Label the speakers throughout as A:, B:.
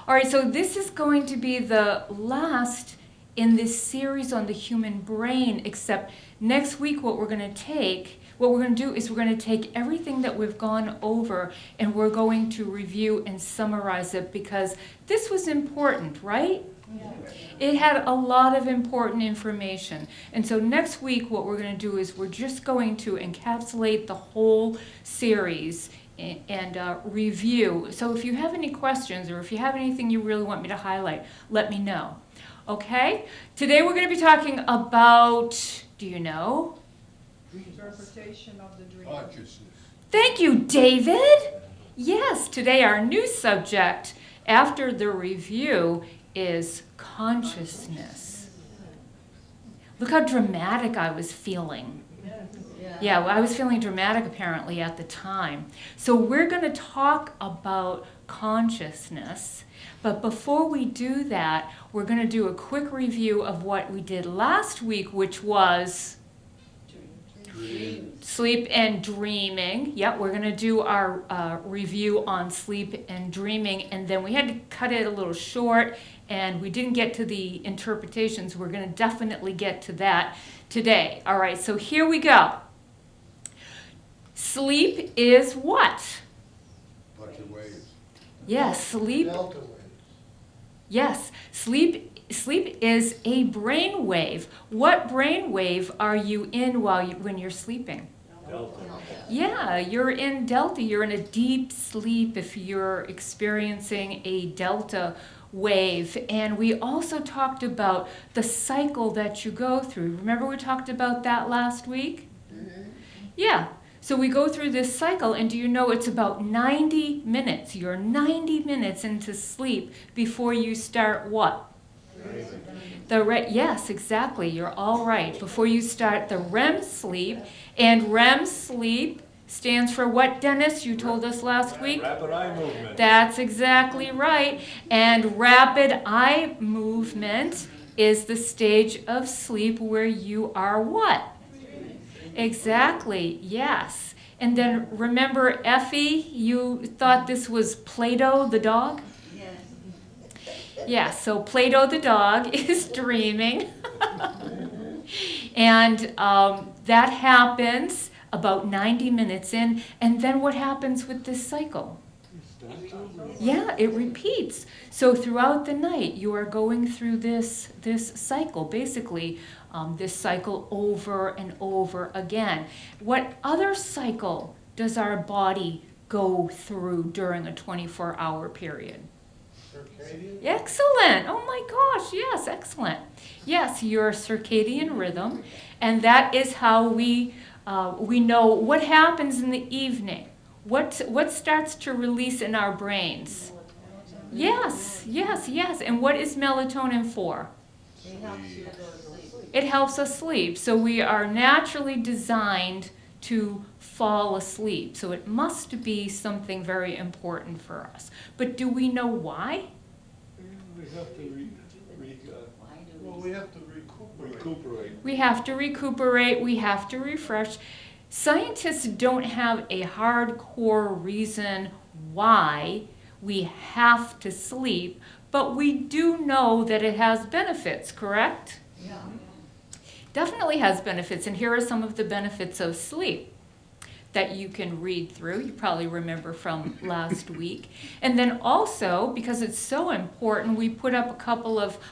A: All right, so this is going to be the last in this series on the human brain, except next week what we're going to do is we're going to take everything that we've gone over and we're going to review and summarize it because this was important, right? Yeah. It had a lot of important information. And so next week what we're going to do is we're just going to encapsulate the whole series and review. So if you have any questions or if you have anything you really want me to highlight, let me know. Okay? Today we're going to be talking about, do you know?
B: Interpretation of the dream.
C: Consciousness.
A: Thank you, David. Yes, today our new subject after the review is consciousness. Look how dramatic I was feeling. Yeah, I was feeling dramatic apparently at the time. So we're going to talk about consciousness. But before we do that, we're going to do a quick review of what we did last week, which was sleep and dreaming. Yep, we're going to do our review on sleep and dreaming. And then we had to cut it a little short, and we didn't get to the interpretations. We're going to definitely get to that today. All right, so here we go. Sleep is what?
C: Bunch of waves.
A: Yes, sleep.
C: Delta waves.
A: Yes, sleep is a brain wave. What brain wave are you in when you're sleeping?
D: Delta.
A: Yeah, you're in delta. You're in a deep sleep if you're experiencing a delta wave. And we also talked about the cycle that you go through. Remember we talked about that last week? Mm-hmm. Yeah. So we go through this cycle, and do you know it's about 90 minutes? You're 90 minutes into sleep before you start what? Yes, exactly. You're all right. Before you start the REM sleep, and REM sleep stands for what, Dennis? You told us last week?
D: Rapid eye movement.
A: That's exactly right. And rapid eye movement is the stage of sleep where you are what? Exactly, yes. And then remember, Effie, you thought this was Plato the dog? Yes. Yeah, so Plato the dog is dreaming. And that happens about 90 minutes in. And then what happens with this cycle? Yeah, it repeats. So throughout the night, you are going through this cycle, basically this cycle over and over again. What other cycle does our body go through during a 24-hour period?
C: Circadian?
A: Excellent. Oh my gosh, yes, excellent. Yes, your circadian rhythm, and that is how we know what happens in the evening. What starts to release in our brains? Yes. And what is melatonin for? It helps us sleep. So we are naturally designed to fall asleep. So it must be something very important for us. But do we know why?
D: We have to
C: We have to recuperate.
A: We have to recuperate. We have to refresh. Scientists don't have a hardcore reason why we have to sleep, but we do know that it has benefits, correct?
B: Yeah.
A: Definitely has benefits, and here are some of the benefits of sleep that you can read through. You probably remember from last week. And then also, because it's so important, we put up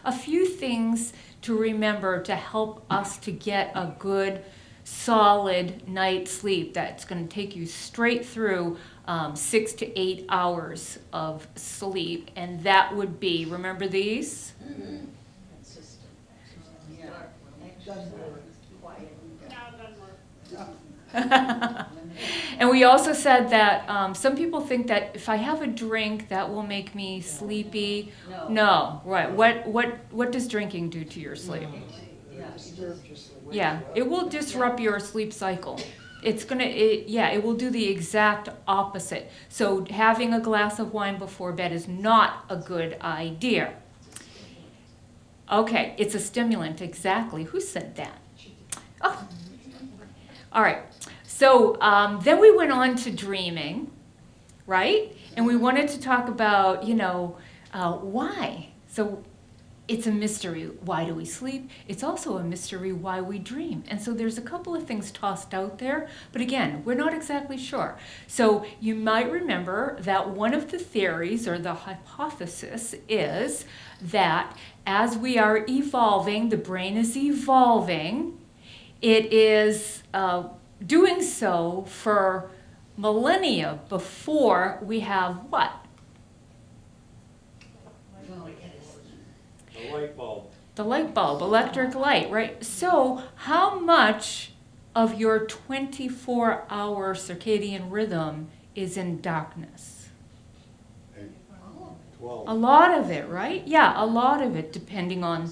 A: a few things to remember to help us to get a good, solid night's sleep that's going to take you straight through 6 to 8 hours of sleep. And that would be, remember these?
B: Mm-hmm.
A: And we also said that some people think that if I have a drink, that will make me sleepy. No, right. What does drinking do to your sleep? Yeah, it will disrupt your sleep cycle. It will do the exact opposite. So having a glass of wine before bed is not a good idea. Okay, it's a stimulant, exactly. Who said that? Oh, all right. So then we went on to dreaming, right? And we wanted to talk about, Why? So it's a mystery. Why do we sleep? It's also a mystery why we dream. And so there's a couple of things tossed out there, but again, we're not exactly sure. So you might remember that one of the theories or the hypothesis is that as we are evolving, the brain is evolving, it is doing so for millennia before we have what?
D: The light bulb.
A: The light bulb, electric light, right? So how much of your 24-hour circadian rhythm is in darkness?
C: 12.
A: A lot of it, right? Yeah, a lot of it, depending on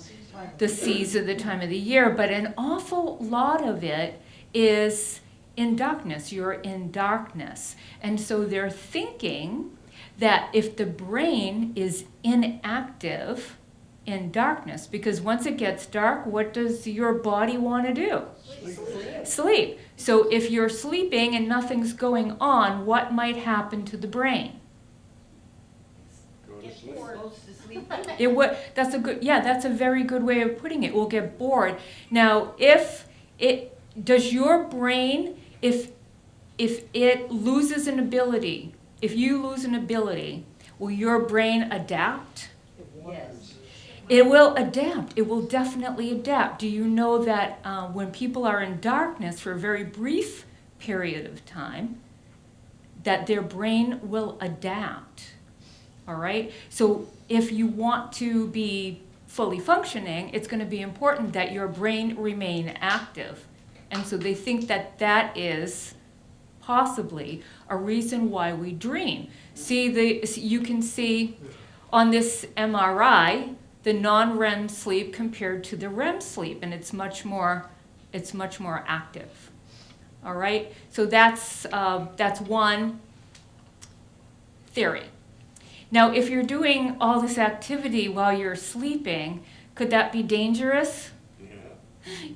A: the season, the time of the year, but an awful lot of it is in darkness. You're in darkness. And so they're thinking that if the brain is inactive in darkness, because once it gets dark, what does your body want to do? Sleep. So if you're sleeping and nothing's going on, what might happen to the brain?
C: Go to sleep.
A: It would. That's a good. Yeah, that's a very good way of putting it. We'll get bored. Now, if it does your brain, if it loses an ability, if you lose an ability, will your brain adapt?
B: Yes.
A: It will adapt. It will definitely adapt. Do you know that when people are in darkness for a very brief period of time, that their brain will adapt? All right? So if you want to be fully functioning, it's going to be important that your brain remain active. And so they think that that is possibly a reason why we dream. You can see on this MRI the non-REM sleep compared to the REM sleep, and it's much more active. All right, so that's one theory. Now, if you're doing all this activity while you're sleeping, could that be dangerous?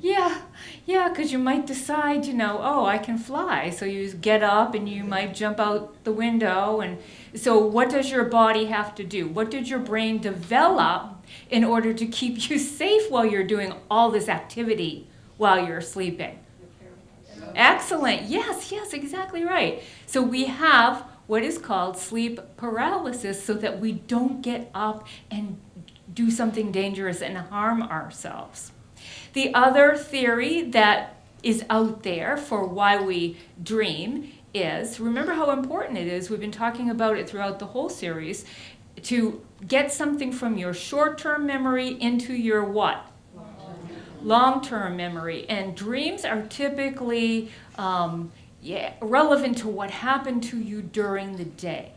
A: Yeah, because you might decide, oh, I can fly. So you get up and you might jump out the window. And so what does your body have to do? What did your brain develop in order to keep you safe while you're doing all this activity while you're sleeping? Excellent. Yes, exactly right. So we have what is called sleep paralysis so that we don't get up and do something dangerous and harm ourselves. The other theory that is out there for why we dream is, remember how important it is, we've been talking about it throughout the whole series, to get something from your short-term memory into your what? Long-term memory. And dreams are typically relevant to what happened to you during the day.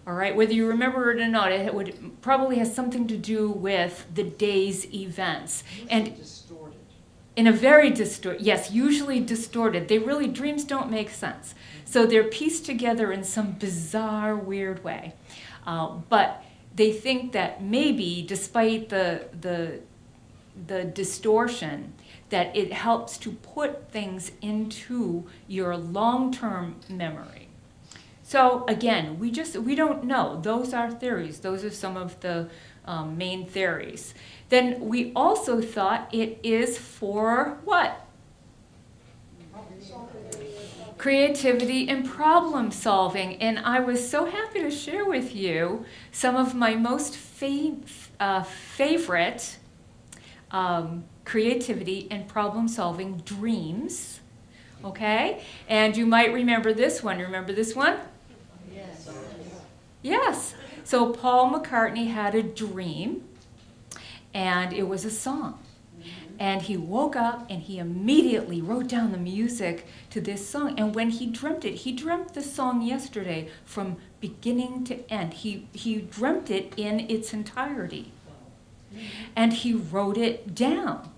A: All right, whether you remember it or not, it probably has something to do with the day's events. And
B: Distorted.
A: in a very usually distorted. Dreams don't make sense. So they're pieced together in some bizarre, weird way. But they think that maybe, despite the distortion, that it helps to put things into your long-term memory. So again, we don't know. Those are theories. Those are some of the main theories. Then we also thought it is for what? Creativity and problem solving. And I was so happy to share with you some of my most favorite creativity and problem solving dreams. Okay? And you might remember this one. Remember this one?
B: Yes.
A: Yes. So Paul McCartney had a dream, and it was a song. And he woke up and he immediately wrote down the music to this song. And when he dreamt the song yesterday from beginning to end. He dreamt it in its entirety. And he wrote it down.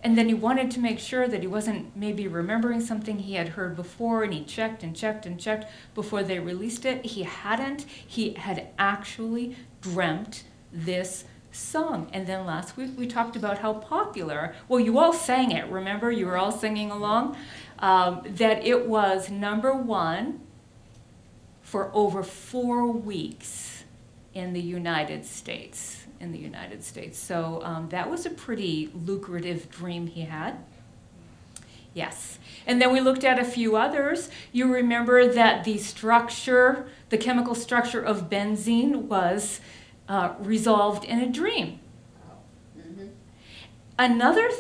A: And then he wanted to make sure that he wasn't maybe remembering something he had heard before, and he checked and checked and checked before they released it. He hadn't. He had actually dreamt this song. And then last week we talked about how popular, well, you all sang it, remember? You were all singing along. That it was #1 for over 4 weeks in the United States. So that was a pretty lucrative dream he had. Yes. And then we looked at a few others. You remember that the chemical structure of benzene was resolved in a dream.
B: Mhm.
A: Another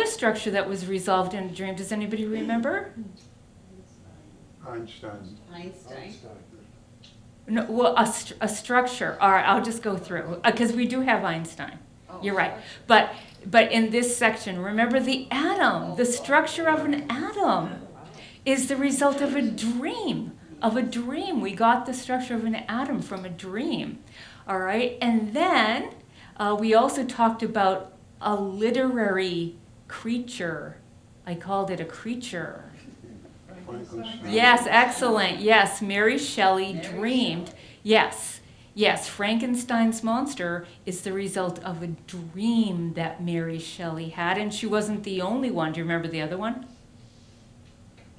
A: structure that was resolved in a dream, does anybody remember?
C: Einstein.
B: Einstein.
A: No, well, a structure. All right, I'll just go through, because we do have Einstein.
B: Oh,
A: You're right. But in this section, remember the atom, the structure of an atom is the result of a dream. We got the structure of an atom from a dream. All right, and then we also talked about a literary creature. I called it a creature.
C: Frankenstein.
A: Yes, excellent. Yes, Mary Shelley dreamed. Yes, Frankenstein's monster is the result of a dream that Mary Shelley had, and she wasn't the only one. Do you remember the other one?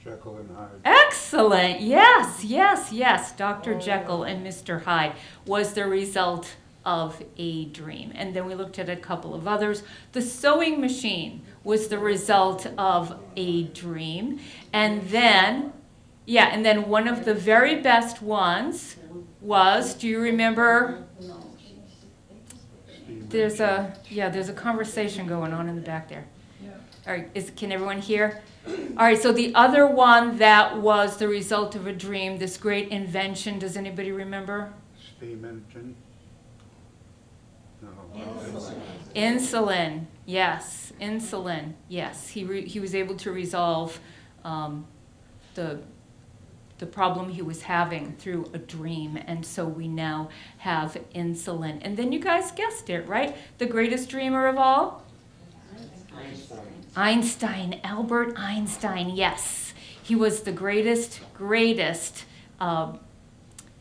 C: Jekyll and Hyde.
A: Excellent. Yes. Dr. Jekyll and Mr. Hyde was the result of a dream. And then we looked at a couple of others. The sewing machine was the result of a dream. And then one of the very best ones was, do you remember?
C: Steam
A: There's
C: engine.
A: a conversation going on in the back there. All right, can everyone hear? All right, so the other one that was the result of a dream, this great invention, does anybody remember?
C: Steam engine. No.
A: Insulin, yes, insulin, yes. He was able to resolve the problem he was having through a dream, and so we now have insulin. And then you guys guessed it, right? The greatest dreamer of all? Einstein, Albert Einstein, yes. He was the greatest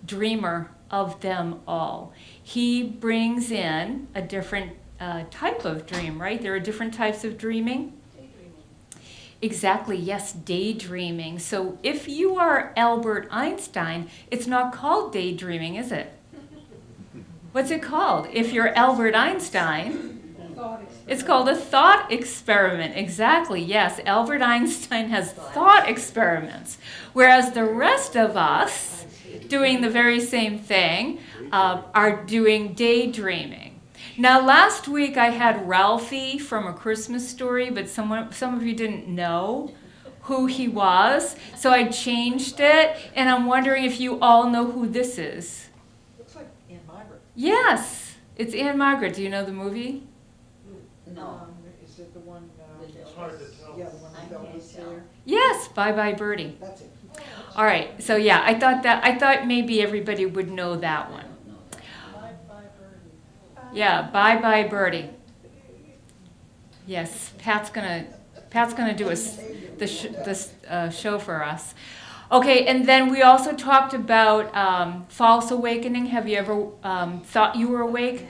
A: dreamer of them all. He brings in a different type of dream, right? There are different types of dreaming. Exactly, yes, daydreaming. So if you are Albert Einstein, it's not called daydreaming, is it? What's it called? If you're Albert Einstein, it's called a thought experiment. Exactly, yes. Albert Einstein has thought experiments, whereas the rest of us, doing the very same thing, are doing daydreaming. Now, last week I had Ralphie from A Christmas Story, but some of you didn't know who he was, so I changed it, and I'm wondering if you all know who this is.
E: Looks like Aunt Margaret.
A: Yes, it's Anne Margaret. Do you know the movie?
B: No.
E: Is it the one,
C: It's hard to tell.
E: yeah, the one
B: I
E: that
B: can't
E: was
B: tell.
E: there?
A: Yes, Bye Bye Birdie.
E: That's it.
A: All right, so yeah, I thought maybe everybody would know that one. Yeah, Bye Bye Birdie. Yes, Pat's gonna do the show for us. Okay, and then we also talked about false awakening. Have you ever thought you were awake?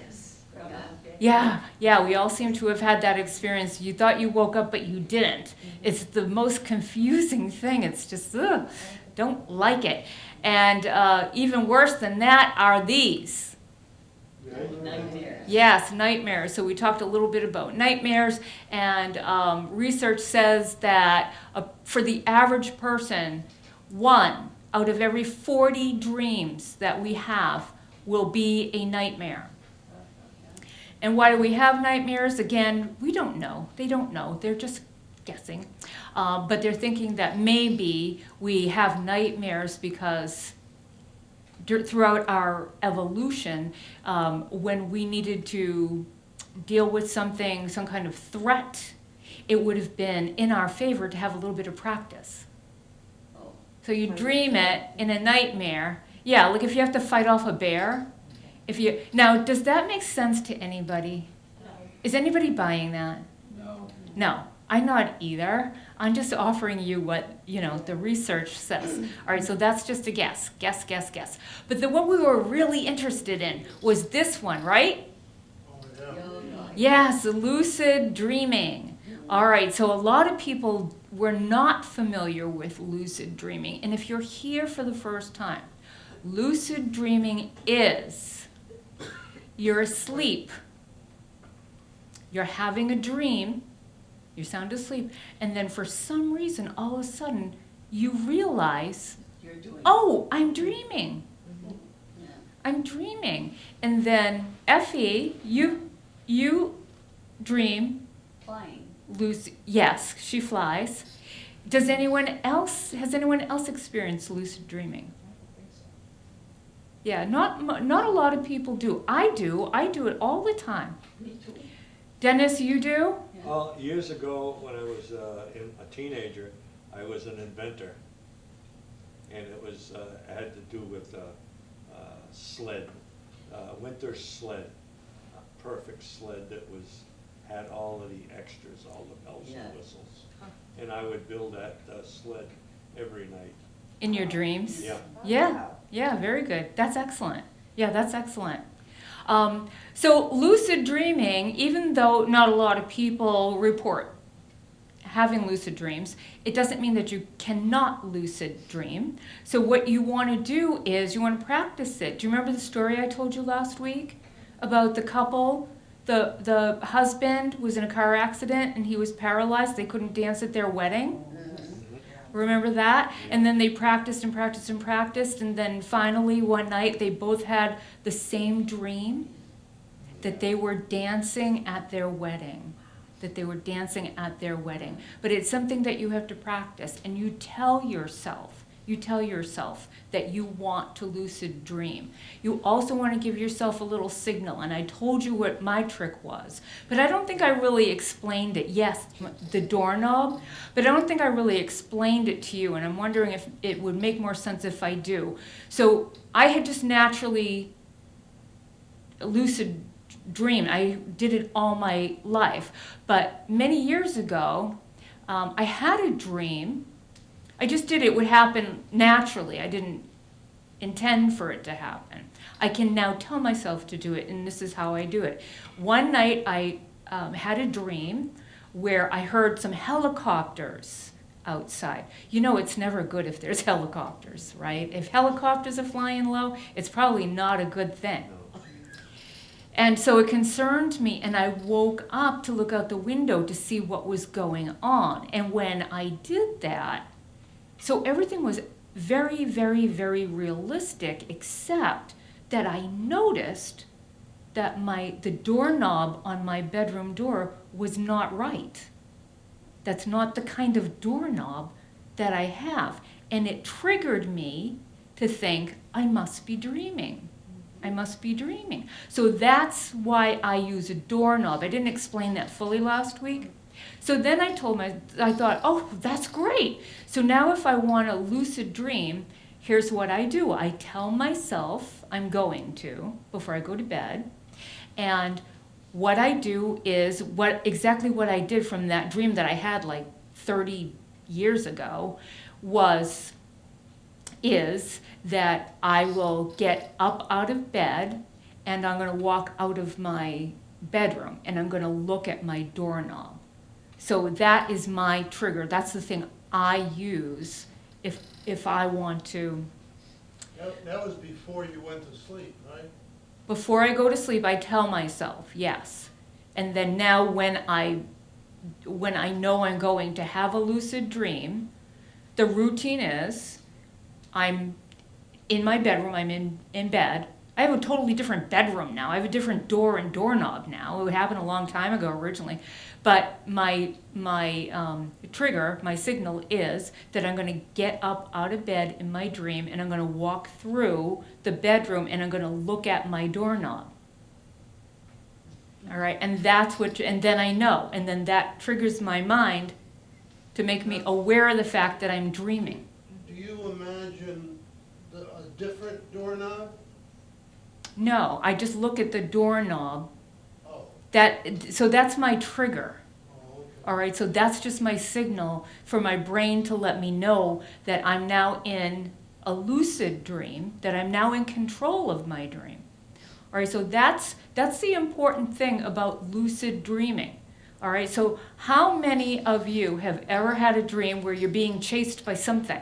A: Yeah, we all seem to have had that experience. You thought you woke up, but you didn't. It's the most confusing thing. It's just, don't like it. And even worse than that are these.
B: Nightmares.
A: Yes, nightmares. So we talked a little bit about nightmares, and research says that for the average person, 1 out of every 40 dreams that we have will be a nightmare. And why do we have nightmares? Again, we don't know. They don't know. They're just guessing. But they're thinking that maybe we have nightmares because throughout our evolution, when we needed to deal with something, some kind of threat, it would have been in our favor to have a little bit of practice.
B: Oh.
A: So you dream it in a nightmare. Yeah, like if you have to fight off a bear. Now, does that make sense to anybody? Is anybody buying that? No, I'm not either. I'm just offering you what, the research says. All right, so that's just a guess. Guess. But the one we were really interested in was this one, right? Yes, lucid dreaming. All right, so a lot of people were not familiar with lucid dreaming. And if you're here for the first time, Lucid dreaming is you're asleep, you're having a dream, you're sound asleep, and then for some reason, all of a sudden, you realize,
B: You're doing.
A: oh, I'm dreaming.
B: Yeah.
A: I'm dreaming. And then Effie, you dream
B: Flying.
A: lucid. Yes, she flies. Has anyone else experienced lucid dreaming? Yeah, not a lot of people do. I do it all the time.
B: Me too.
A: Dennis, you do?
B: Yeah.
D: Well, years ago, when I was a teenager, I was an inventor. And it was, had to do with sled, winter sled, a perfect sled that had all of the extras, all the bells
B: Yeah.
D: and whistles. And I would build that sled every night.
A: In your dreams?
D: Yeah.
A: Yeah, yeah, very good. That's excellent. Yeah, that's excellent. So lucid dreaming, even though not a lot of people report having lucid dreams, it doesn't mean that you cannot lucid dream. So what you want to do is you want to practice it. Do you remember the story I told you last week about the couple? The husband was in a car accident and he was paralyzed. They couldn't dance at their wedding. Remember that? And then they practiced and practiced and practiced, and then finally one night they both had the same dream, that they were dancing at their wedding. That they were dancing at their wedding. But it's something that you have to practice, and you tell yourself that you want to lucid dream. You also want to give yourself a little signal, and I told you what my trick was, but I don't think I really explained it. Yes, the doorknob, but I don't think I really explained it to you, and I'm wondering if it would make more sense if I do. So I had just naturally lucid dreamed. I did it all my life, but many years ago, I had a dream. I just did it. It would happen naturally. I didn't intend for it to happen. I can now tell myself to do it, and this is how I do it. One night I had a dream where I heard some helicopters outside. You know, it's never good if there's helicopters, right? If helicopters are flying low, it's probably not a good thing. And so it concerned me, and I woke up to look out the window to see what was going on. And when I did that, so everything was very, very, very realistic, except that I noticed that the doorknob on my bedroom door was not right. That's not the kind of doorknob that I have. And it triggered me to think, I must be dreaming. I must be dreaming. So that's why I use a doorknob. I didn't explain that fully last week. So then I thought, oh, that's great. So now if I want a lucid dream, here's what I do. I tell myself I'm going to before I go to bed. And what I do is exactly what I did from that dream that I had like 30 years ago is that I will get up out of bed and I'm going to walk out of my bedroom and I'm going to look at my doorknob. So that is my trigger. That's the thing I use if I want to.
F: That was before you went to sleep, right?
A: Before I go to sleep, I tell myself, yes. And then now when I know I'm going to have a lucid dream, the routine is I'm in my bedroom, I'm in bed. I have a totally different bedroom now. I have a different door and doorknob now. It happened a long time ago originally. But my trigger, my signal is that I'm going to get up out of bed in my dream and I'm going to walk through the bedroom and I'm going to look at my doorknob. All right, and then I know, and then that triggers my mind to make me aware of the fact that I'm dreaming.
F: Do you imagine a different doorknob?
A: No, I just look at the doorknob.
F: Oh,
A: So that's my trigger.
F: oh, okay.
A: All right, so that's just my signal for my brain to let me know that I'm now in a lucid dream, that I'm now in control of my dream. All right, so that's the important thing about lucid dreaming. All right, so how many of you have ever had a dream where you're being chased by something?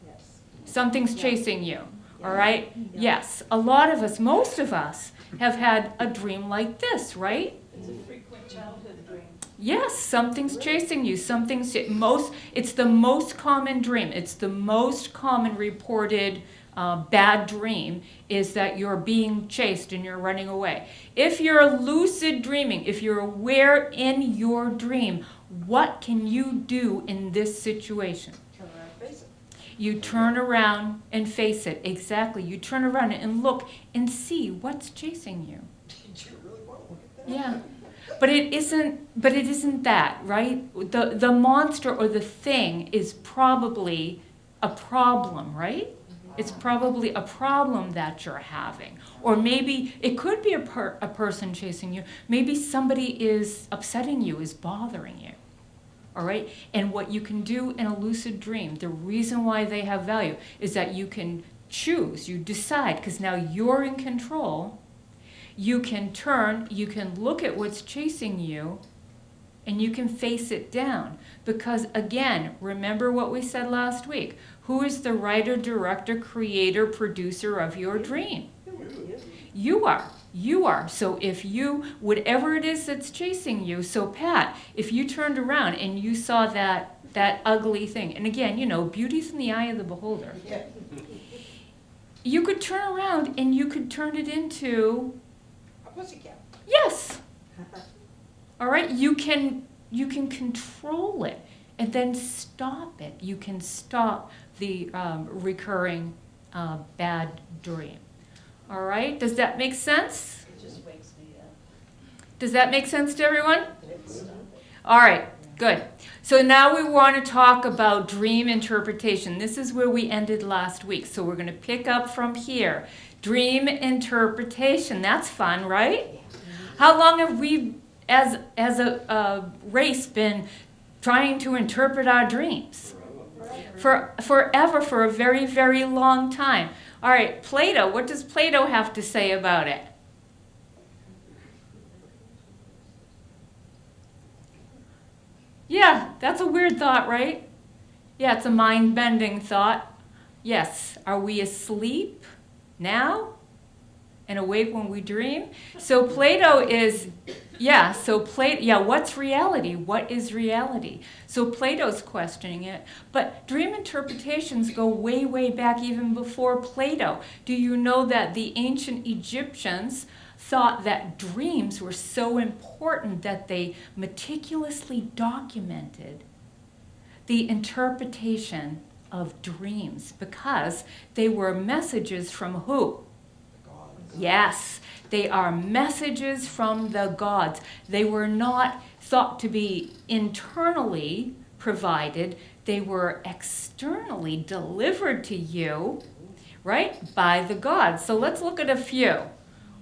E: Yes.
A: Something's chasing you. all right? Yes, a lot of us, most of us, have had a dream like this, right?
B: It's a frequent childhood dream.
A: Yes, something's chasing you. It's the most common dream. It's the most common reported bad dream is that you're being chased and you're running away. If you're lucid dreaming, if you're aware in your dream, what can you do in this situation?
E: Turn around and face it.
A: You turn around and face it. Exactly. You turn around and look and see what's chasing you.
E: Did you really want to look at that?
A: Yeah. But it isn't that, right? The monster or the thing is probably a problem, right? It's probably a problem that you're having. Or maybe it could be a person chasing you. Maybe somebody is upsetting you, is bothering you. All right? And what you can do in a lucid dream, the reason why they have value is that you can choose, you decide, because now you're in control. You can turn, you can look at what's chasing you, and you can face it down. Because again, remember what we said last week. Who is the writer, director, creator, producer of your dream? You are. You are. So if you, whatever it is that's chasing you, so Pat, if you turned around and you saw that ugly thing, and again, you know, beauty's in the eye of the beholder.
E: Yeah.
A: You could turn around and you could turn it into,
E: A pussycat.
A: yes. All right, you can control it and then stop it. You can stop the recurring bad dream. All right, does that make sense?
B: It just wakes me up.
A: Does that make sense to everyone?
B: Stop it.
A: All right, good. So now we want to talk about dream interpretation. This is where we ended last week. So we're going to pick up from here. Dream interpretation. That's fun, right? How long have we, as a race, been trying to interpret our dreams? Forever, for a very, very long time. All right, Plato. What does Plato have to say about it? Yeah, that's a weird thought, right? Yeah, it's a mind-bending thought. Yes, are we asleep now and awake when we dream? So Plato is, what's reality? What is reality? So Plato's questioning it, but dream interpretations go way, way back even before Plato. Do you know that the ancient Egyptians thought that dreams were so important that they meticulously documented the interpretation of dreams because they were messages from who? Yes, they are messages from the gods. They were not thought to be internally provided. They were externally delivered to you, right, by the gods. So let's look at a few.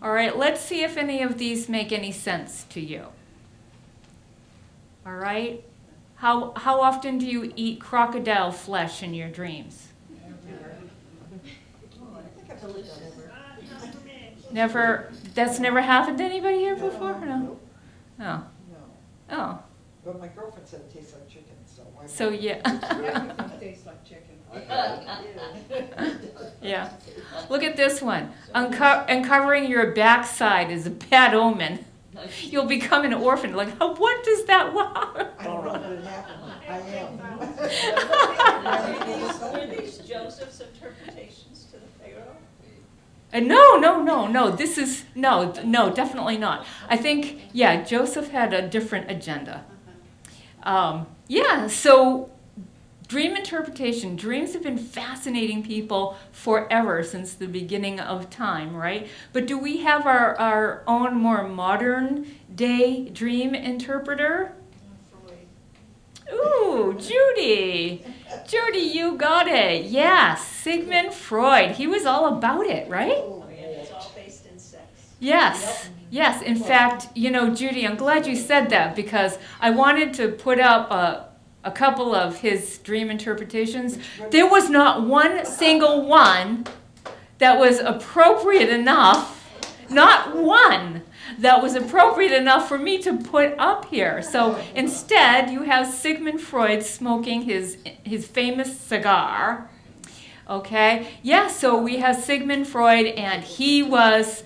A: All right, let's see if any of these make any sense to you. All right, how often do you eat crocodile flesh in your dreams? Never. That's never happened to anybody here before? No. Oh.
E: No.
A: Oh.
E: But my girlfriend said it tastes like chicken, so why?
A: So yeah.
E: It tastes like chicken.
A: Yeah. Look at this one. Uncovering your backside is a bad omen. You'll become an orphan. Like, what does that? Wow.
E: I don't know, but it happened. I am.
B: Were these Joseph's interpretations to the Pharaoh?
A: No. This is no, definitely not. I think Joseph had a different agenda. So dream interpretation. Dreams have been fascinating people forever since the beginning of time, right? But do we have our own more modern day dream interpreter? Ooh, Judy, you got it. Yes, Sigmund Freud. He was all about it, right?
B: Oh, yeah, it's all based in sex.
A: Yes. In fact, Judy, I'm glad you said that because I wanted to put up a couple of his dream interpretations. There was not one single one that was appropriate enough, not one that was appropriate enough for me to put up here. So instead, you have Sigmund Freud smoking his famous cigar, Okay? Yeah, so we have Sigmund Freud, and he was,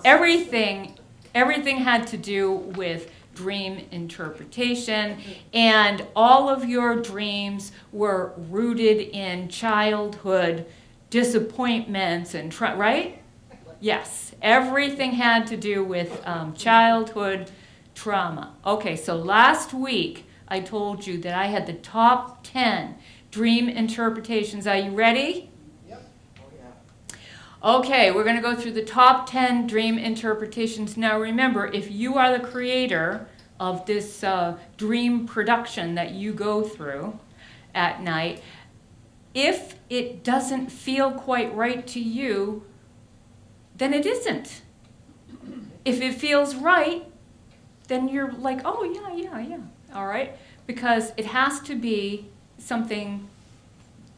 A: everything had to do with dream interpretation, and all of your dreams were rooted in childhood disappointments and, right? Yes, everything had to do with childhood trauma. Okay, so last week I told you that I had the top 10 dream interpretations. Are you ready?
E: Yep. Oh, yeah.
A: Okay, we're going to go through the top 10 dream interpretations. Now remember, if you are the creator of this dream production that you go through at night, if it doesn't feel quite right to you, then it isn't. If it feels right, then you're like, oh, yeah, all right? Because it has to be something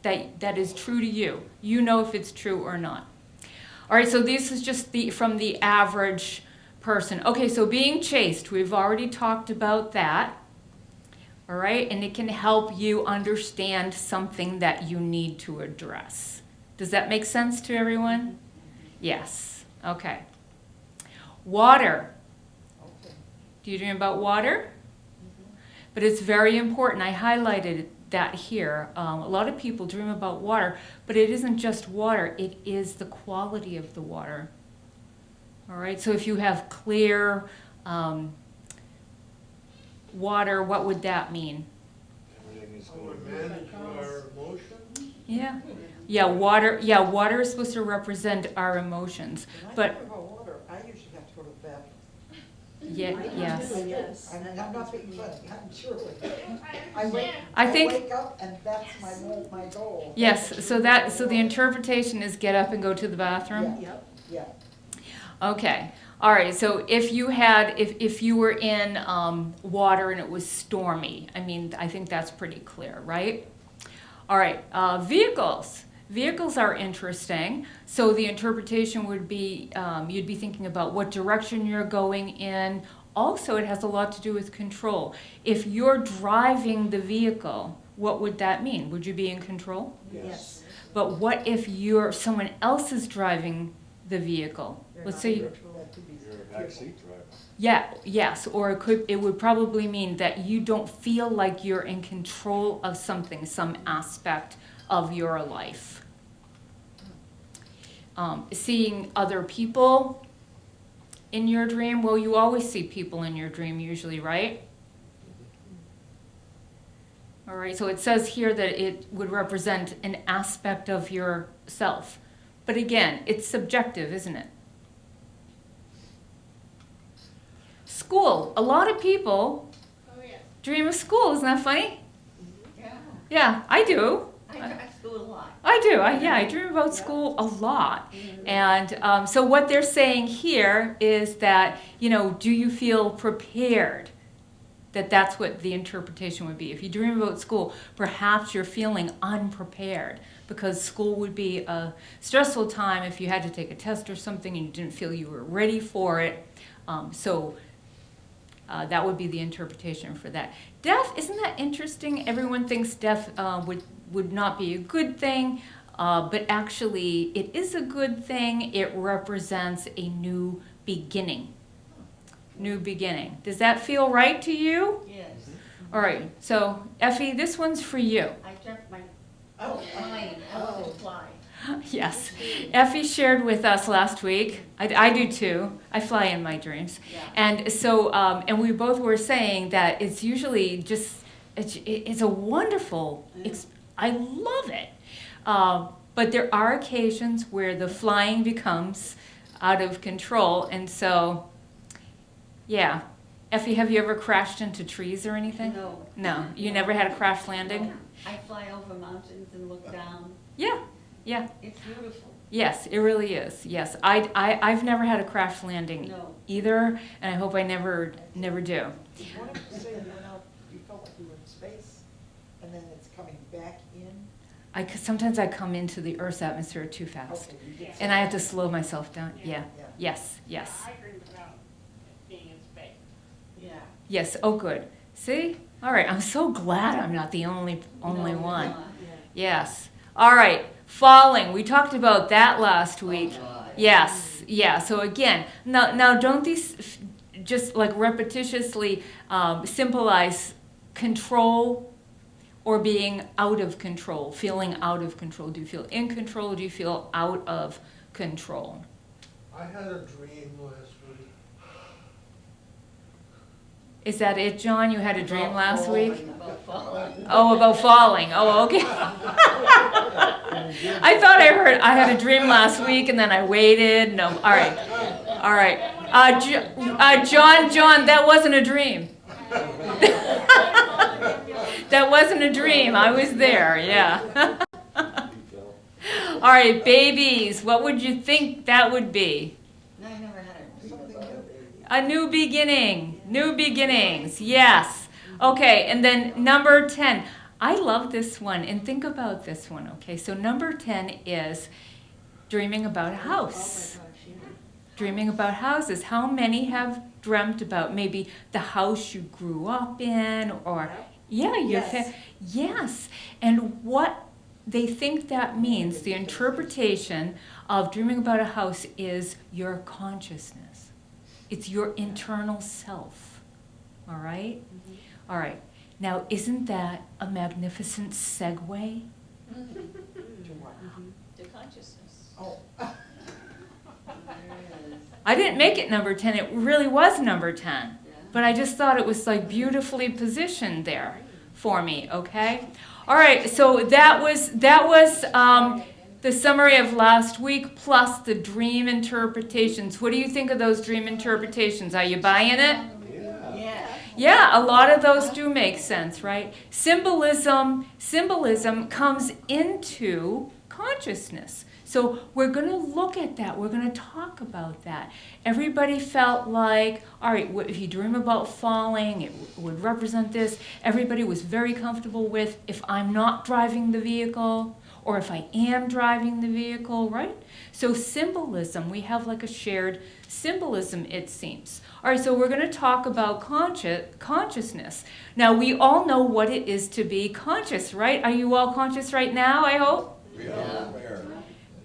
A: that is true to you. You know if it's true or not. All right, so this is just from the average person. Okay, so being chased, we've already talked about that. All right, and it can help you understand something that you need to address. Does that make sense to everyone? Yes. Okay. Water.
E: Okay.
A: Do you dream about water? But it's very important. I highlighted that here. A lot of people dream about water, but it isn't just water. It is the quality of the water. All right. So if you have clear water, what would that mean?
D: Everything is
F: How
D: going
F: we
D: good.
F: manage our emotions.
A: Yeah. Yeah, water. Yeah, water is supposed to represent our emotions.
E: When I
A: But
E: think about water, I usually have to go to the bathroom.
A: yeah, yes.
B: Yes.
E: I'm not being funny, I'm truly.
A: I think-
E: wake up and that's my goal.
A: Yes, so the interpretation is get up and go to the bathroom.
E: Yeah.
B: Yep.
E: Yeah.
A: Okay. All right. So if you were in water and it was stormy, I mean, I think that's pretty clear, right? All right. Vehicles. Vehicles are interesting. So the interpretation would be you'd be thinking about what direction you're going in. Also, it has a lot to do with control. If you're driving the vehicle, what would that mean? Would you be in control?
B: Yes.
A: But what if someone else is driving the vehicle? Let's say,
D: You're a backseat driver.
A: yeah, yes, or it would probably mean that you don't feel like you're in control of something, some aspect of your life. Seeing other people in your dream, well, you always see people in your dream usually, right? All right, so it says here that it would represent an aspect of yourself. But again, it's subjective, isn't it? School. A lot of people dream of school. Isn't that funny?
B: Yeah.
A: Yeah, I do.
B: I drive school a lot.
A: I do. I dream about school a lot. And so what they're saying here is that, do you feel prepared? That's what the interpretation would be. If you dream about school, perhaps you're feeling unprepared because school would be a stressful time if you had to take a test or something and you didn't feel you were ready for it. That would be the interpretation for that. Death, isn't that interesting? Everyone thinks death would not be a good thing, but actually it is a good thing. It represents a new beginning. New beginning. Does that feel right to you?
B: Yes.
A: All right, so Effie, this one's for you.
B: I jumped my
E: Oh,
B: plane. I want to fly.
A: Yes. Effie shared with us last week. I do too. I fly in my dreams.
B: Yeah.
A: And so, and we both were saying that it's usually just, it's a wonderful, I love it. But there are occasions where the flying becomes out of control. And so, yeah. Effie, have you ever crashed into trees or anything?
B: No.
A: No. You never had a crash landing?
B: I fly over mountains and look down.
A: Yeah. Yeah.
B: It's beautiful.
A: Yes, it really is. Yes, I've never had a crash landing
B: No.
A: either, and I hope I never do.
E: What if you say you went out, you felt like you were in space, and then it's coming back in?
A: Sometimes I come into the Earth's atmosphere too fast,
E: Okay, you did say
A: and I have to slow myself down. Yeah.
E: Yeah.
A: Yes. Yes.
G: I dreamed about being in space.
B: Yeah.
A: Yes. Oh, good. See? All right. I'm so glad I'm not the only
B: No,
A: one.
B: yeah.
A: Yes. All right. Falling. We talked about that last week.
B: God.
A: Yes. Yeah. So again, now don't these just like repetitiously symbolize control or being out of control, feeling out of control? Do you feel in control or do you feel out of control?
F: I had a dream last week.
A: Is that it, John? You had a dream last week?
B: About falling.
A: Oh, about falling. Oh, okay. I thought I heard I had a dream last week and then I waited. No, all right. All right. John, that wasn't a dream. That wasn't a dream. I was there, yeah. All right, babies, what would you think that would be?
B: No, I never had a dream about it.
A: A new beginning. New beginnings, yes. Okay, and then number 10. I love this one, and think about this one, okay? So number 10 is dreaming about a house. Dreaming about houses. How many have dreamt about maybe the house you grew up in, or yeah, yes. And what they think that means, the interpretation of dreaming about a house is your consciousness. It's your internal self. All right? All right. Now, isn't that a magnificent segue?
B: To consciousness.
E: Oh.
A: I didn't make it number 10. It really was number 10. But I just thought it was like beautifully positioned there for me, okay? All right, so that was the summary of last week plus the dream interpretations. What do you think of those dream interpretations? Are you buying it?
B: Yeah.
A: Yeah, a lot of those do make sense, right? Symbolism comes into consciousness. So we're going to look at that. We're going to talk about that. Everybody felt like, all right, if you dream about falling, it would represent this. Everybody was very comfortable with if I'm not driving the vehicle or if I am driving the vehicle, right? So symbolism, we have like a shared symbolism, it seems. All right, so we're going to talk about consciousness. Now, we all know what it is to be conscious, right? Are you all conscious right now, I hope?
B: Yeah.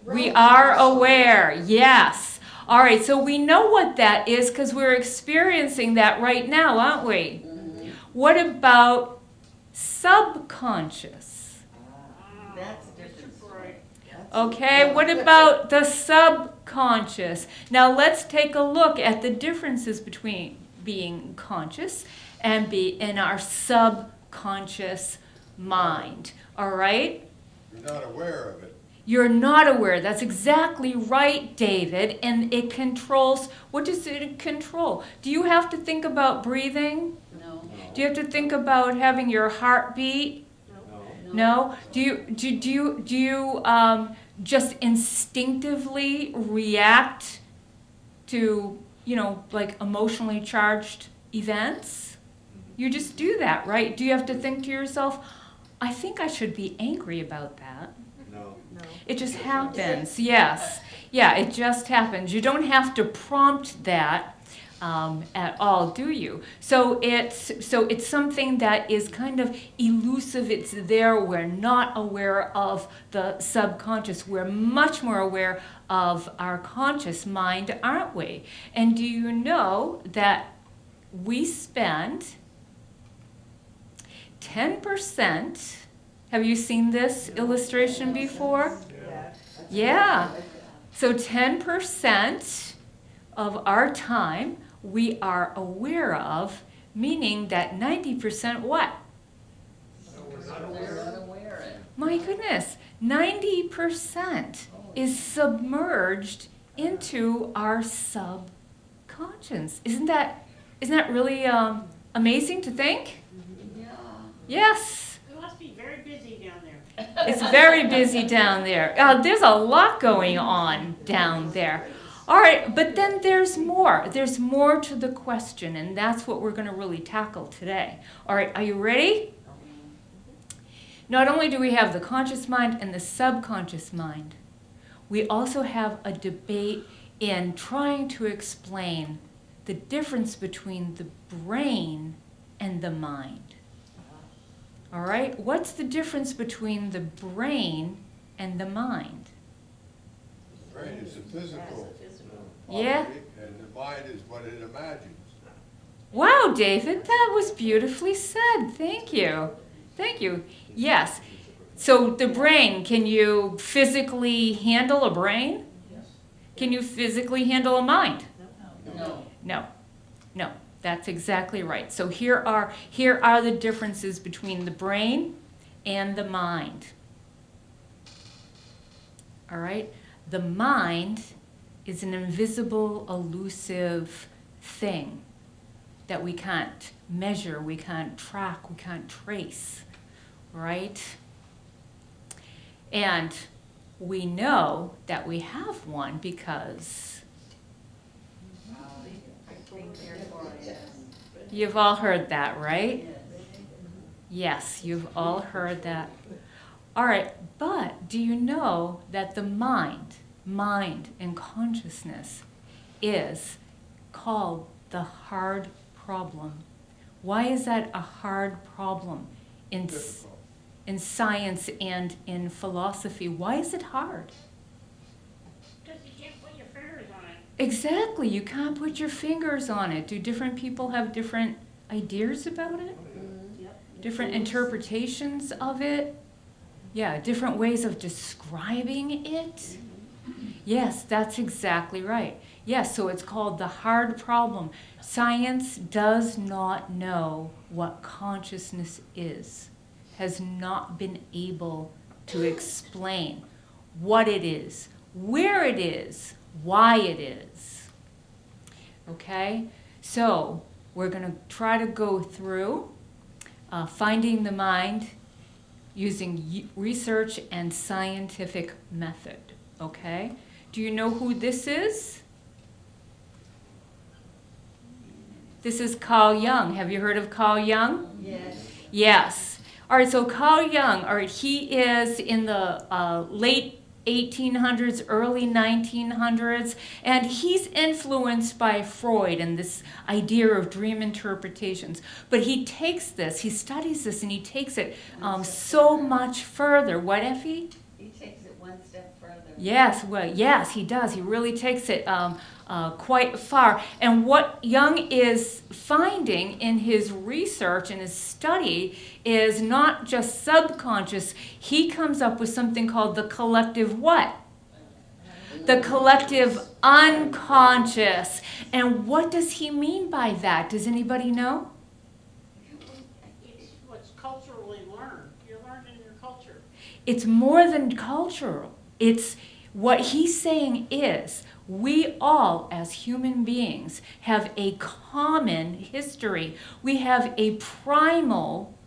A: We are aware, yes. All right, so we know what that is because we're experiencing that right now, aren't we? What about subconscious?
B: That's a difference.
A: Okay, what about the subconscious? Now let's take a look at the differences between being conscious and in our subconscious mind. All right?
H: You're not aware of it.
A: You're not aware. That's exactly right, David. And it controls, what does it control? Do you have to think about breathing?
B: No.
A: Do you have to think about having your heart beat? No? Do you just instinctively react to, like emotionally charged events? You just do that, right? Do you have to think to yourself, I think I should be angry about that?
D: No.
A: It just happens, yes. Yeah, it just happens. You don't have to prompt that at all, do you? So it's something that is kind of elusive. It's there. We're not aware of the subconscious. We're much more aware of our conscious mind, aren't we? And do you know that we spend 10%, have you seen this illustration before? Yeah. So 10% of our time we are aware of, meaning that 90% what?
B: We're unaware.
A: My goodness, 90% is submerged into our subconscious. Isn't that really amazing to think?
B: Yeah.
A: Yes.
G: It must be very busy down there.
A: It's very busy down there. There's a lot going on down there. All right, but then there's more. There's more to the question, and that's what we're going to really tackle today. All right, are you ready? Not only do we have the conscious mind and the subconscious mind, we also have a debate in trying to explain the difference between the brain and the mind. All right, what's the difference between the brain and the mind.
H: The brain is a physical
A: Yeah.
H: property, and the mind is what it imagines.
A: Wow, David, that was beautifully said. Thank you. Thank you. Yes. So the brain, can you physically handle a brain? Can you physically handle a mind?
B: No.
A: No. No. That's exactly right. So here are the differences between the brain and the mind. All right? The mind is an invisible, elusive thing that we can't measure, we can't track, we can't trace, right? And we know that we have one because you've all heard that, right? Yes, you've all heard that. All right, but do you know that the mind and consciousness is called the hard problem? Why is that a hard problem
H: Difficult.
A: in science and in philosophy? Why is it hard?
G: Because you can't put your fingers on it.
A: Exactly, you can't put your fingers on it. Do different people have different ideas about it? Different interpretations of it? Yeah, different ways of describing it? Yes, that's exactly right. Yes, so it's called the hard problem. Science does not know what consciousness is, has not been able to explain what it is, where it is, why it is. Okay? So we're going to try to go through finding the mind using research and scientific method. Okay? Do you know who this is? This is Carl Jung. Have you heard of Carl Jung?
B: Yes.
A: Yes. All right, so Carl Jung, all right, he is in the late 1800s, early 1900s, and he's influenced by Freud and this idea of dream interpretations. But he takes this, he studies this, and he takes it so much further. What, Effie?
B: He takes it one step further.
A: Yes, well, yes, he does. He really takes it quite far. And what Jung is finding in his research and his study is not just subconscious. He comes up with something called the collective what? The collective unconscious. And what does he mean by that? Does anybody know?
G: It's what's culturally learned. You learn in your culture.
A: It's more than cultural. It's what he's saying is we all, as human beings, have a common history. We have a primal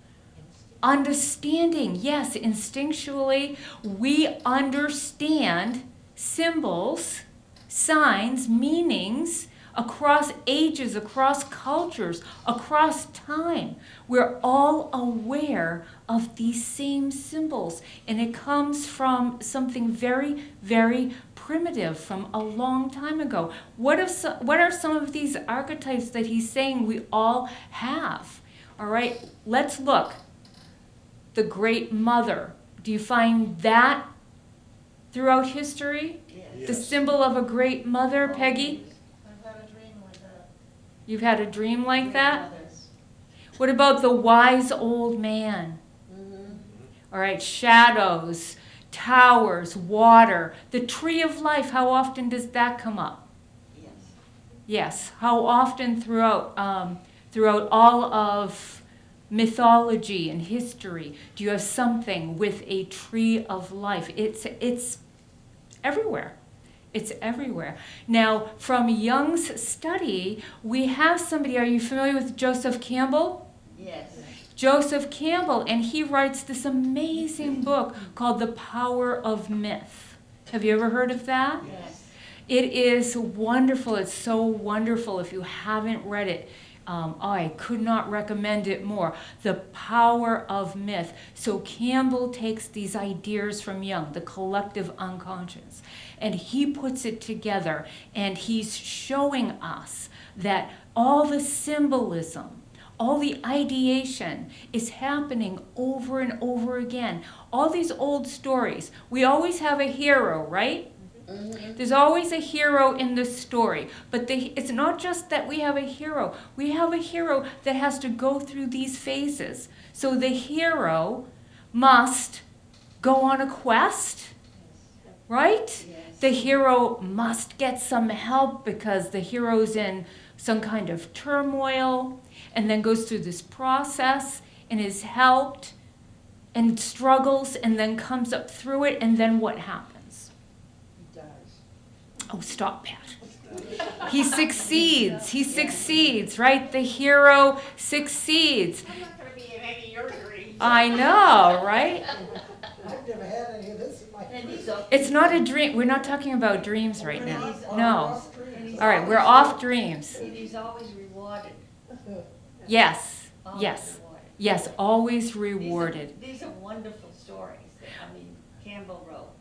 A: understanding. Yes, instinctually, we understand symbols, signs, meanings across ages, across cultures, across time. We're all aware of these same symbols, and it comes from something very, very primitive from a long time ago. What are some of these archetypes that he's saying we all have? All right, let's look. The Great Mother. Do you find that throughout history?
B: Yes.
A: The symbol of a Great Mother, Peggy?
E: I've had a dream like that.
A: You've had a dream like that?
B: Grandmothers.
A: What about the wise old man? All right, shadows, towers, water, the tree of life. How often does that come up?
B: Yes.
A: Yes. How often throughout all of mythology and history do you have something with a tree of life? It's everywhere. It's everywhere. Now, from Jung's study, we have somebody. Are you familiar with Joseph Campbell?
B: Yes.
A: Joseph Campbell, and he writes this amazing book called The Power of Myth. Have you ever heard of that?
B: Yes.
A: It is wonderful. It's so wonderful. If you haven't read it, I could not recommend it more. The Power of Myth. So Campbell takes these ideas from Jung, the collective unconscious, and he puts it together, and he's showing us that all the symbolism, all the ideation is happening over and over again. All these old stories, we always have a hero, right? There's always a hero in the story, but it's not just that we have a hero. We have a hero that has to go through these phases. So the hero must go on a quest, right?
B: Yes.
A: The hero must get some help because the hero's in some kind of turmoil and then goes through this process and is helped and struggles and then comes up through it, and then what happens?
E: He dies.
A: Oh, stop, Pat. He succeeds, right? The hero succeeds.
G: I'm not gonna be in any of your dreams.
A: I know, right?
E: I've never had any of this in my.
B: And he's up.
A: It's not a dream. We're not talking about dreams right now. No.
B: And he's
A: All right, we're
B: always-
A: off dreams.
B: And he's always rewarded.
A: Yes,
B: Always
A: yes,
B: rewarded.
A: yes, always
B: These are-
A: rewarded.
B: These are wonderful stories that, Campbell wrote.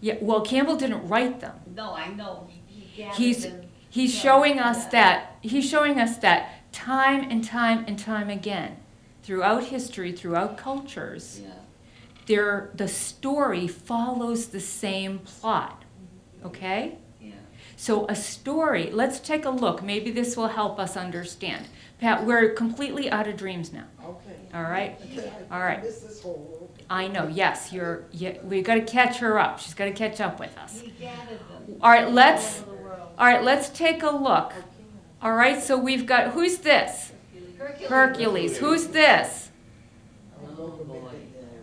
A: Yeah, well, Campbell didn't write them.
B: No, I know, he gathered
A: He's
B: them.
A: he's
B: from-
A: showing us
B: yeah.
A: that time and time and time again, throughout history, throughout cultures,
B: Yeah,
A: the story follows the same plot. Okay?
B: yeah.
A: So a story, let's take a look. Maybe this will help us understand. Pat, we're completely out of dreams now.
E: Okay.
A: All right?
E: I
A: All right.
E: missed this whole world.
A: I know, yes, we got to catch her up. She's got to catch up with us.
B: He gathered them.
A: All right, let's
B: all over the world.
A: all right, let's take a look. All right, so we've got, who's this? Hercules. Who's this?
B: Oh, boy.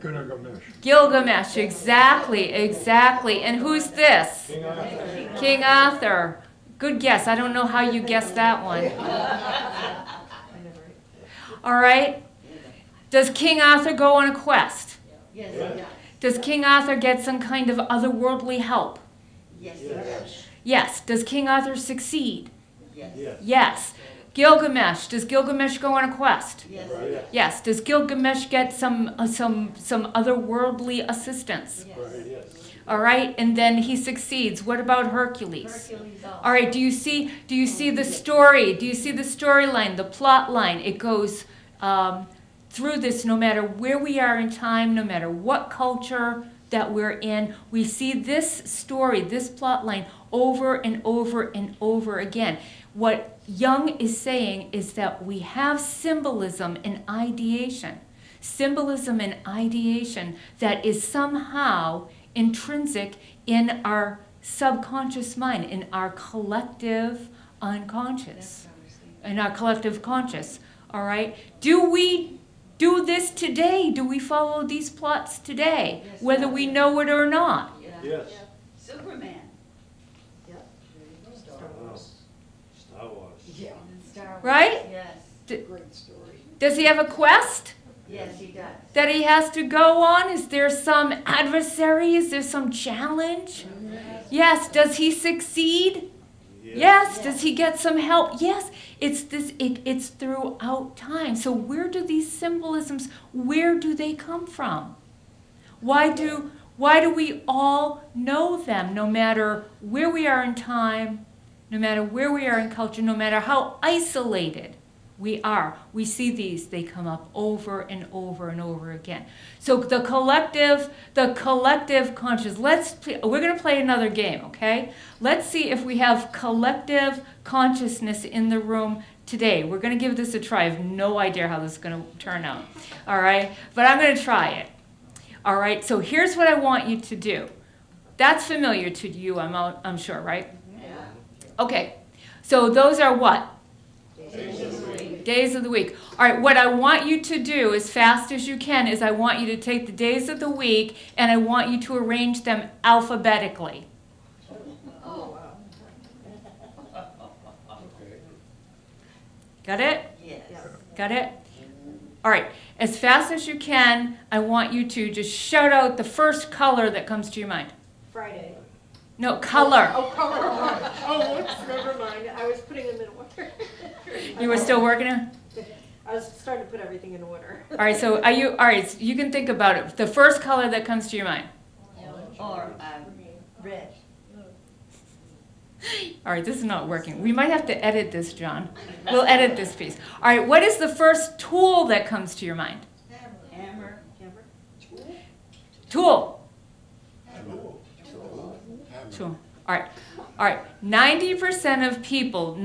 C: Gilgamesh.
A: Gilgamesh. Exactly. And who's this?
D: King Arthur.
A: King Arthur. Good guess. I don't know how you guessed that one. All right. Does King Arthur go on a quest?
B: Yes, he does.
A: Does King Arthur get some kind of otherworldly help?
B: Yes, he does.
A: Yes. Does King Arthur succeed?
B: Yes,
D: Yes.
A: Yes. Gilgamesh. Does Gilgamesh go on a quest?
B: yes,
D: Right.
A: Yes. Does Gilgamesh get some otherworldly assistance?
B: yes.
C: Right.
D: Yes.
A: All right, and then he succeeds. What about Hercules?
B: Hercules also.
A: All right, do you see the story? Do you see the storyline, the plot line? It goes through this no matter where we are in time, no matter what culture that we're in. We see this story, this plot line over and over and over again. What Jung is saying is that we have symbolism and ideation. Symbolism and ideation that is somehow intrinsic in our subconscious mind, in our collective unconscious,
B: That's what I was thinking.
A: in our collective conscious. All right? Do we do this today? Do we follow these plots today,
B: Yes,
A: whether we know it or not?
B: Yeah.
D: Yes.
B: Superman.
E: Star Wars.
D: Star Wars.
E: Yeah,
B: And Star Wars.
A: Right?
B: Yes,
E: great story.
A: Does he have a quest
B: yes, he does.
A: that he has to go on? Is there some adversary? Is there some challenge? Yes. Does he succeed? Yes. Does he get some help? Yes. It's throughout time. So where do these symbolisms, where do they come from? Why do we all know them, no matter where we are in time, no matter where we are in culture, no matter how isolated we are? We see these, they come up over and over and over again. So the collective conscious, we're going to play another game, okay? Let's see if we have collective consciousness in the room today. We're going to give this a try. I have no idea how this is going to turn out, all right? But I'm going to try it. All right, so here's what I want you to do. That's familiar to you, I'm sure, right?
B: Yeah.
A: Okay, so those are what? Days of the week. All right, what I want you to do as fast as you can is I want you to take the days of the week and I want you to arrange them alphabetically.
B: Oh,
A: Got it?
B: yes.
A: Got it? All right, as fast as you can, I want you to just shout out the first color that comes to your mind.
I: Friday.
A: No, color.
I: Oh, color. Oh, whoops, never mind. I was putting them in order.
A: You were still working on it?
I: I was starting to put everything in order.
A: All right, so all right, so you can think about it. The first color that comes to your mind.
B: Or, red.
A: All right, this is not working. We might have to edit this, John. We'll edit this piece. All right, what is the first tool that comes to your mind?
B: Hammer.
A: Tool.
H: Hammer.
A: Tool. All right. 90% of people,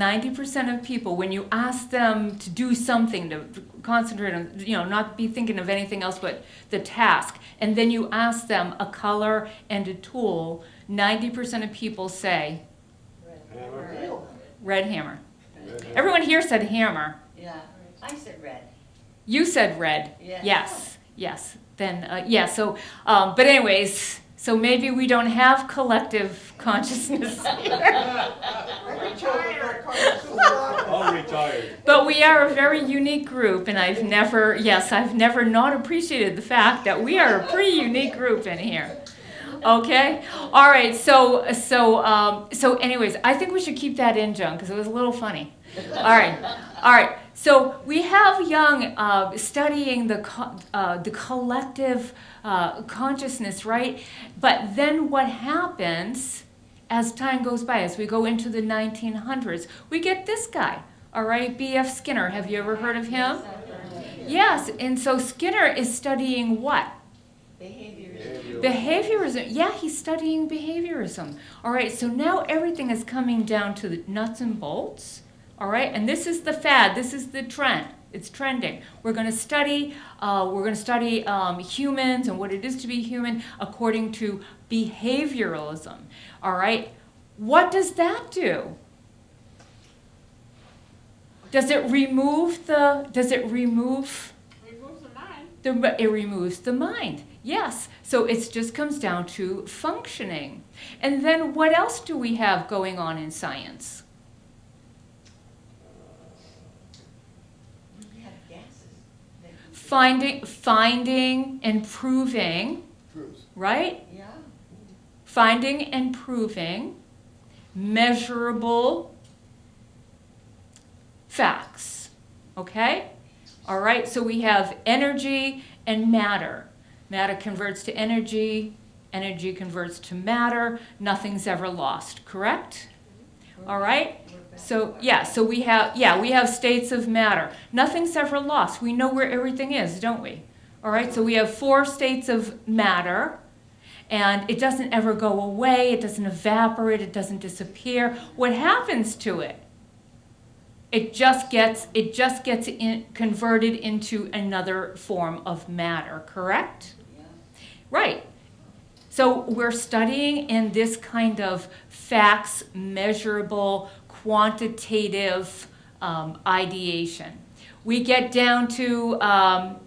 A: when you ask them to do something, to concentrate on, not be thinking of anything else but the task, and then you ask them a color and a tool, 90% of people say
D: Hammer.
A: red hammer. Everyone here said hammer.
B: Yeah, I said red.
A: You said red.
B: Yes.
A: Yes. Then, yeah, so, but anyways, so maybe we don't have collective consciousness here.
D: All retired.
A: But we are a very unique group, and I've never not appreciated the fact that we are a pretty unique group in here. Okay? All right, so anyways, I think we should keep that in, Joan, because it was a little funny. All right. So we have Jung studying the collective consciousness, right? But then what happens as time goes by, as we go into the 1900s, we get this guy, all right, B.F. Skinner. Have you ever heard of him? Yes, and so Skinner is studying what? Behaviorism. Yeah, he's studying behaviorism. All right, so now everything is coming down to the nuts and bolts. All right, and this is the fad. This is the trend. It's trending. We're going to study. Humans and what it is to be human according to behavioralism. All right, what does that do? Does it remove the?
G: Removes the mind.
A: It removes the mind. Yes. So it just comes down to functioning. And then what else do we have going on in science?
B: We have gases.
A: Finding and proving,
H: Truth.
A: right?
B: Yeah.
A: Finding and proving measurable facts. Okay? All right, so we have energy and matter. Matter converts to energy, energy converts to matter. Nothing's ever lost, correct? All right? So we have states of matter. Nothing's ever lost. We know where everything is, don't we? All right, so we have 4 states of matter, and it doesn't ever go away, it doesn't evaporate, it doesn't disappear. What happens to it? It just gets converted into another form of matter, correct?
B: Yeah.
A: Right. So we're studying in this kind of facts, measurable, quantitative ideation. We get down to, the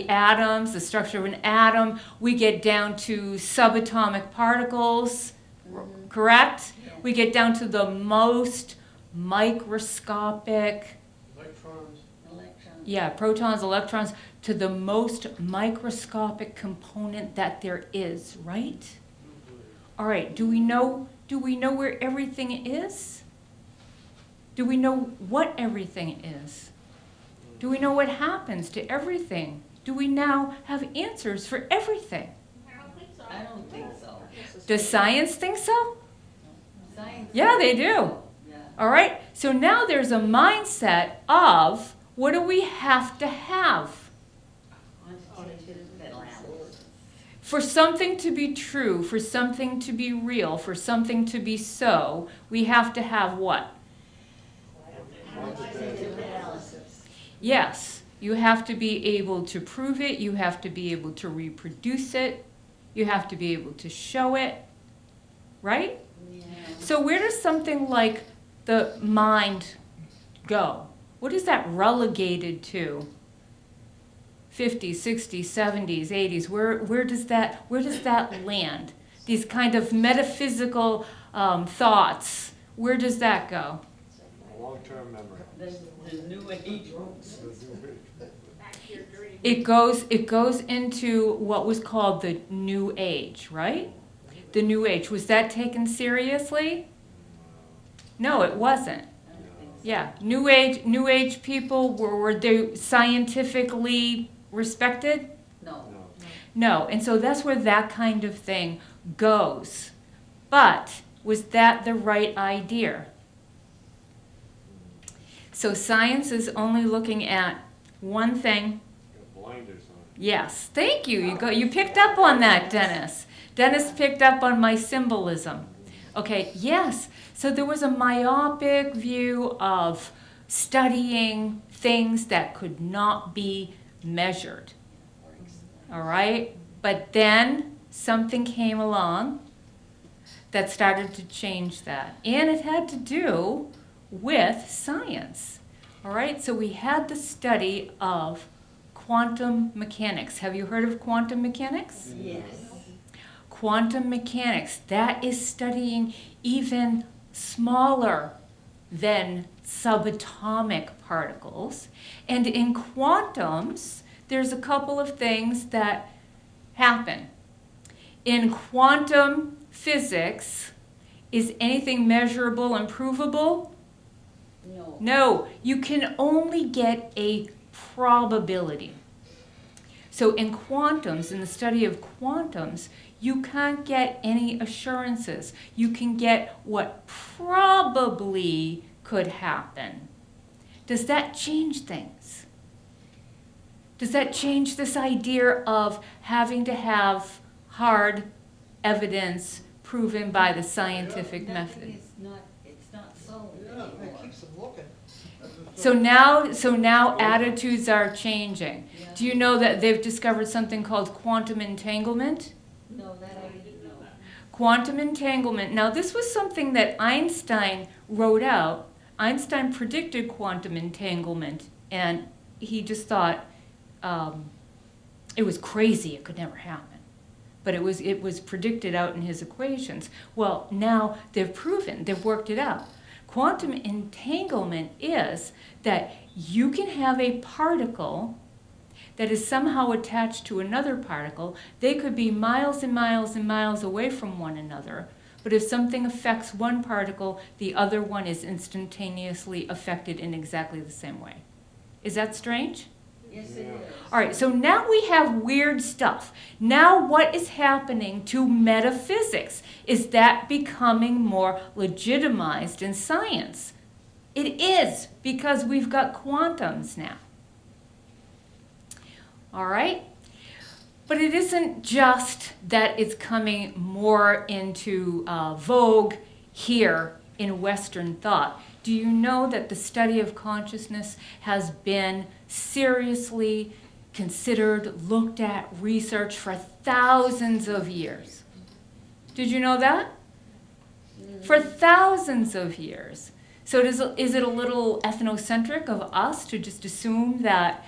A: atoms, the structure of an atom. We get down to subatomic particles, correct? We get down to the most microscopic,
F: Electrons.
A: protons, electrons, to the most microscopic component that there is, right? All right, do we know where everything is? Do we know what everything is? Do we know what happens to everything? Do we now have answers for everything?
G: I don't think so.
B: I don't think so.
A: Does science think so?
B: Science.
A: Yeah, they do.
B: Yeah.
A: All right, so now there's a mindset of what do we have to have?
B: Quantitative analysis.
A: For something to be true, for something to be real, for something to be so, we have to have what?
B: Quantitative analysis.
A: Yes, you have to be able to prove it, you have to be able to reproduce it, you have to be able to show it, right?
B: Yeah.
A: So where does something like the mind go? What is that relegated to? 50s, 60s, 70s, 80s, where does that land? These kind of metaphysical thoughts, where does that go?
D: Long-term memory.
B: The new age roots.
G: Back to your dream.
A: It goes into what was called the New Age, right? The New Age. Was that taken seriously? No, it wasn't. Yeah, New Age people, were they scientifically respected?
B: No.
A: No, and so that's where that kind of thing goes. But was that the right idea? So science is only looking at one thing.
D: Got blinders on.
A: Yes, thank you. You picked up on that, Dennis. Dennis picked up on my symbolism. Okay, yes. So there was a myopic view of studying things that could not be measured. All right? But then something came along that started to change that. And it had to do with science. All right? So we had the study of quantum mechanics. Have you heard of quantum mechanics?
B: Yes.
A: Quantum mechanics, that is studying even smaller than subatomic particles. And in quantums, there's a couple of things that happen. In quantum physics, is anything measurable and provable?
B: No.
A: No, you can only get a probability. So in quantums, in the study of quantums, you can't get any assurances. You can get what probably could happen. Does that change things? Does that change this idea of having to have hard evidence proven by the scientific method?
B: It's not solid
E: It
B: anymore.
E: keeps them looking.
A: So now attitudes are changing.
B: Yeah.
A: Do you know that they've discovered something called quantum entanglement?
B: No, that I didn't know.
A: Quantum entanglement. Now, this was something that Einstein wrote out. Einstein predicted quantum entanglement, and he just thought it was crazy. It could never happen. But it was predicted out in his equations. Well, now they've proven, they've worked it out. Quantum entanglement is that you can have a particle that is somehow attached to another particle. They could be miles and miles and miles away from one another, but if something affects one particle, the other one is instantaneously affected in exactly the same way. Is that strange?
B: Yes, it is.
A: All right, so now we have weird stuff. Now what is happening to metaphysics? Is that becoming more legitimized in science? It is, because we've got quantums now. All right? But it isn't just that it's coming more into vogue here in Western thought. Do you know that the study of consciousness has been seriously considered, looked at, researched for thousands of years? Did you know that? For thousands of years. So is it a little ethnocentric of us to just assume that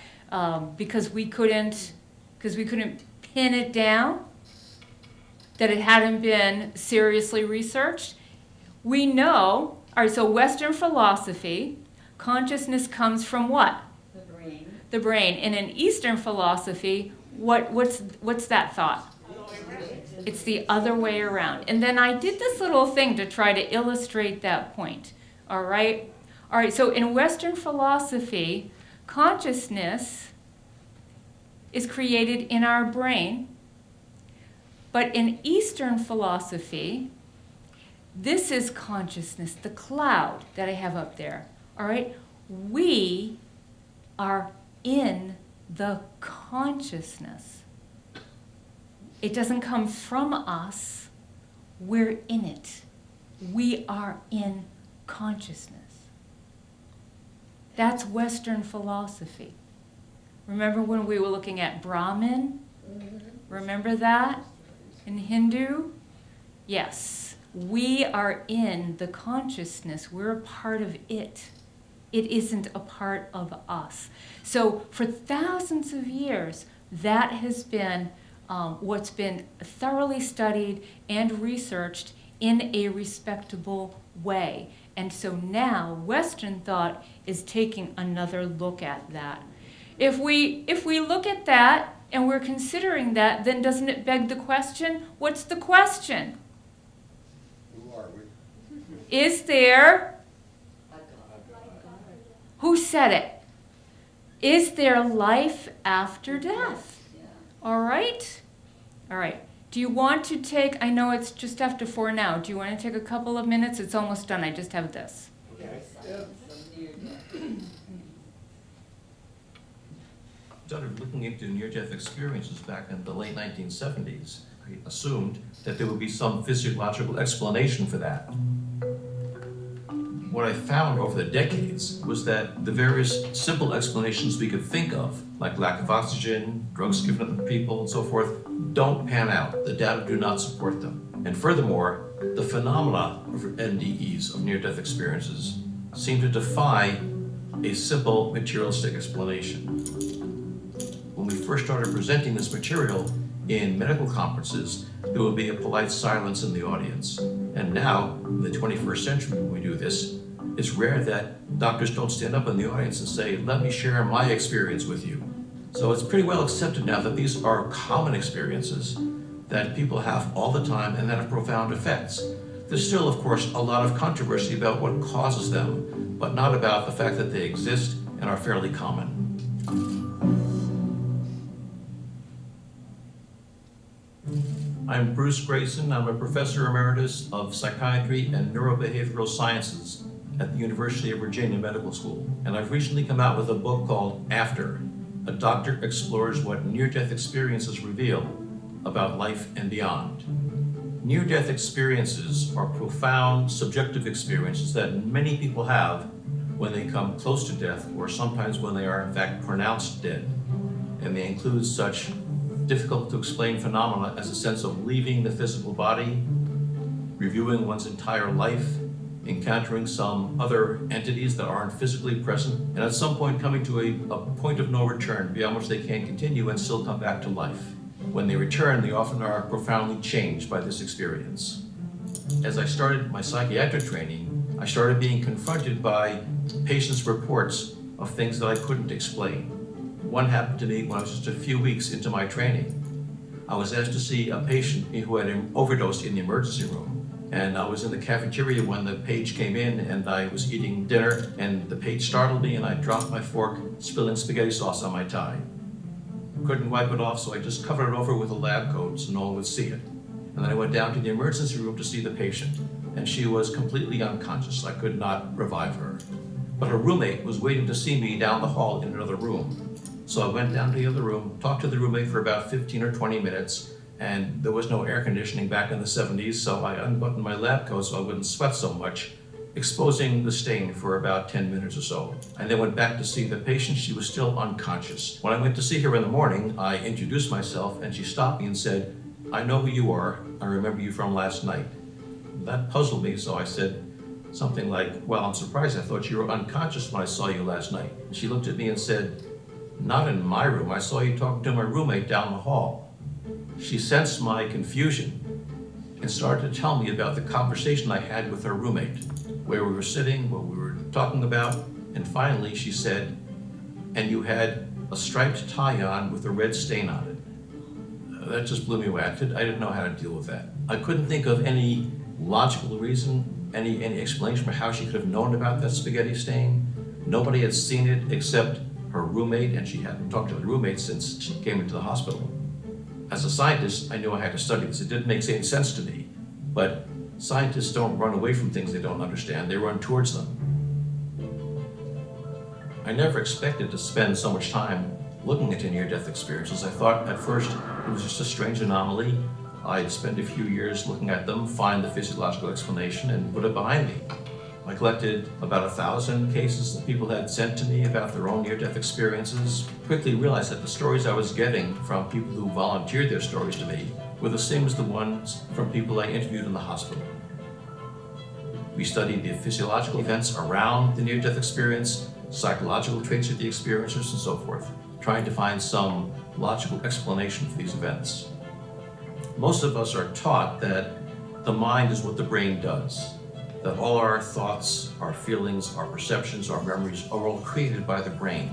A: because we couldn't pin it down, that it hadn't been seriously researched? We know, all right, so Western philosophy, consciousness comes from what?
B: The brain.
A: The brain. And in Eastern philosophy, what's that thought? It's the other way around. And then I did this little thing to try to illustrate that point. All right? All right, so in Western philosophy, consciousness is created in our brain. But in Eastern philosophy, this is consciousness, the cloud that I have up there. All right? We are in the consciousness. It doesn't come from us. We're in it. We are in consciousness. That's Western philosophy. Remember when we were looking at Brahman? Remember that in Hindu? Yes. We are in the consciousness. We're a part of it. It isn't a part of us. So for thousands of years, that has been what's been thoroughly studied and researched in a respectable way. And so now Western thought is taking another look at that. If we look at that and we're considering that, then doesn't it beg the question? What's the question?
H: Who are we?
A: Is there,
B: A God.
A: who said it? Is there life after death?
B: Yeah.
A: All right? All right. Do you want to take, I know it's just after 4 now, do you want to take a couple of minutes? It's almost done, I just have this.
D: Okay.
J: Started looking into near-death experiences back in the late 1970s. I assumed that there would be some physiological explanation for that. What I found over the decades was that the various simple explanations we could think of, like lack of oxygen, drugs given to people, and so forth, don't pan out. The data do not support them. And furthermore, the phenomena of NDEs, of near-death experiences, seem to defy a simple materialistic explanation. When we first started presenting this material in medical conferences, there would be a polite silence in the audience. And now, in the 21st century, when we do this, it's rare that doctors don't stand up in the audience and say, let me share my experience with you. So it's pretty well accepted now that these are common experiences that people have all the time and that have profound effects. There's still, of course, a lot of controversy about what causes them, but not about the fact that they exist and are fairly common. I'm Bruce Grayson. I'm a professor emeritus of psychiatry and neurobehavioral sciences at the University of Virginia Medical School. And I've recently come out with a book called After. A doctor explores what near-death experiences reveal about life and beyond. Near-death experiences are profound, subjective experiences that many people have when they come close to death, or sometimes when they are in fact pronounced dead. And they include such difficult to explain phenomena as a sense of leaving the physical body, reviewing one's entire life, encountering some other entities that aren't physically present, and at some point coming to a point of no return beyond which they can't continue and still come back to life. When they return, they often are profoundly changed by this experience. As I started my psychiatric training, I started being confronted by patients' reports of things that I couldn't explain. One happened to me when I was just a few weeks into my training. I was asked to see a patient who had overdosed in the emergency room. And I was in the cafeteria when the page came in, and I was eating dinner, and the page startled me, and I dropped my fork, spilling spaghetti sauce on my tie. Couldn't wipe it off, so I just covered it over with a lab coat so no one would see it. And then I went down to the emergency room to see the patient, and she was completely unconscious. I could not revive her. But her roommate was waiting to see me down the hall in another room. So I went down to the other room, talked to the roommate for about 15 or 20 minutes, and there was no air conditioning back in the 70s, so I unbuttoned my lab coat so I wouldn't sweat so much, exposing the stain for about 10 minutes or so. I then went back to see the patient. She was still unconscious. When I went to see her in the morning, I introduced myself, and she stopped me and said, I know who you are. I remember you from last night. That puzzled me, so I said something like, well, I'm surprised. I thought you were unconscious when I saw you last night. And she looked at me and said, not in my room. I saw you talking to my roommate down the hall. She sensed my confusion and started to tell me about the conversation I had with her roommate, where we were sitting, what we were talking about, and finally she said, and you had a striped tie on with a red stain on it. That just blew me away. I didn't know how to deal with that. I couldn't think of any logical reason, any explanation for how she could have known about that spaghetti stain. Nobody had seen it except her roommate, and she hadn't talked to the roommate since she came into the hospital. As a scientist, I knew I had to study this. It didn't make any sense to me, but scientists don't run away from things they don't understand. They run towards them. I never expected to spend so much time looking into near-death experiences. I thought at first it was just a strange anomaly. I'd spend a few years looking at them, find the physiological explanation, and put it behind me. I collected about 1,000 cases that people had sent to me about their own near-death experiences. Quickly realized that the stories I was getting from people who volunteered their stories to me were the same as the ones from people I interviewed in the hospital. We studied the physiological events around the near-death experience, psychological traits of the experiencers, and so forth, trying to find some logical explanation for these events. Most of us are taught that the mind is what the brain does, that all our thoughts, our feelings, our perceptions, our memories are all created by the brain.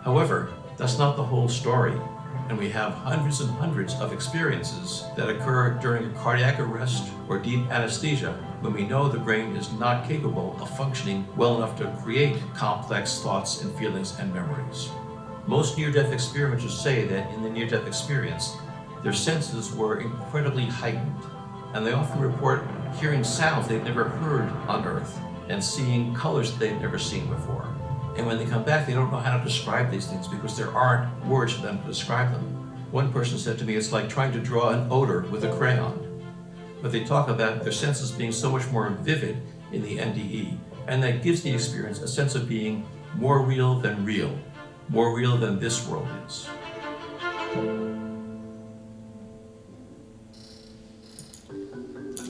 J: However, that's not the whole story, and we have hundreds and hundreds of experiences that occur during a cardiac arrest or deep anesthesia when we know the brain is not capable of functioning well enough to create complex thoughts and feelings and memories. Most near-death experiencers say that in the near-death experience, their senses were incredibly heightened, and they often report hearing sounds they've never heard on Earth and seeing colors that they've never seen before. And when they come back, they don't know how to describe these things because there aren't words for them to describe them. One person said to me, it's like trying to draw an odor with a crayon. But they talk about their senses being so much more vivid in the NDE, and that gives the experience a sense of being more real than this world is.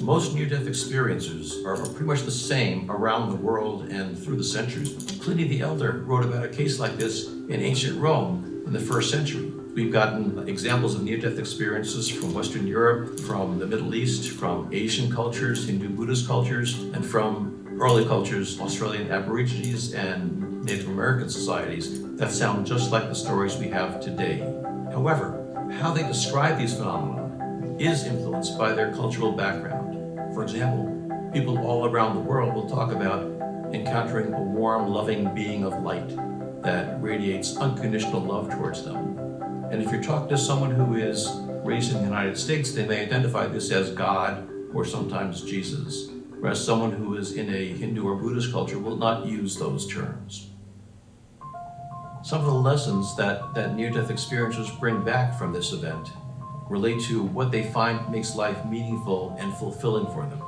J: Most near-death experiences are pretty much the same around the world and through the centuries. Pliny the Elder wrote about a case like this in ancient Rome in the 1st century. We've gotten examples of near-death experiences from Western Europe, from the Middle East, from Asian cultures, Hindu Buddhist cultures, and from early cultures, Australian Aborigines and Native American societies that sound just like the stories we have today. However, how they describe these phenomena is influenced by their cultural background. For example, people all around the world will talk about encountering a warm, loving being of light that radiates unconditional love towards them. And if you're talking to someone who is raised in the United States, they may identify this as God or sometimes Jesus, whereas someone who is in a Hindu or Buddhist culture will not use those terms. Some of the lessons that near-death experiencers bring back from this event relate to what they find makes life meaningful and fulfilling for them.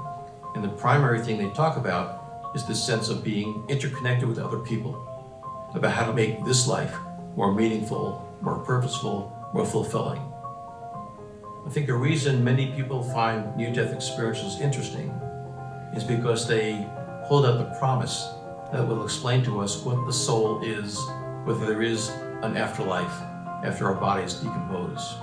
J: And the primary thing they talk about is this sense of being interconnected with other people, about how to make this life more meaningful, more purposeful, more fulfilling. I think a reason many people find near-death experiences interesting is because they hold out the promise that will explain to us what the soul is, whether there is an afterlife after our bodies decompose.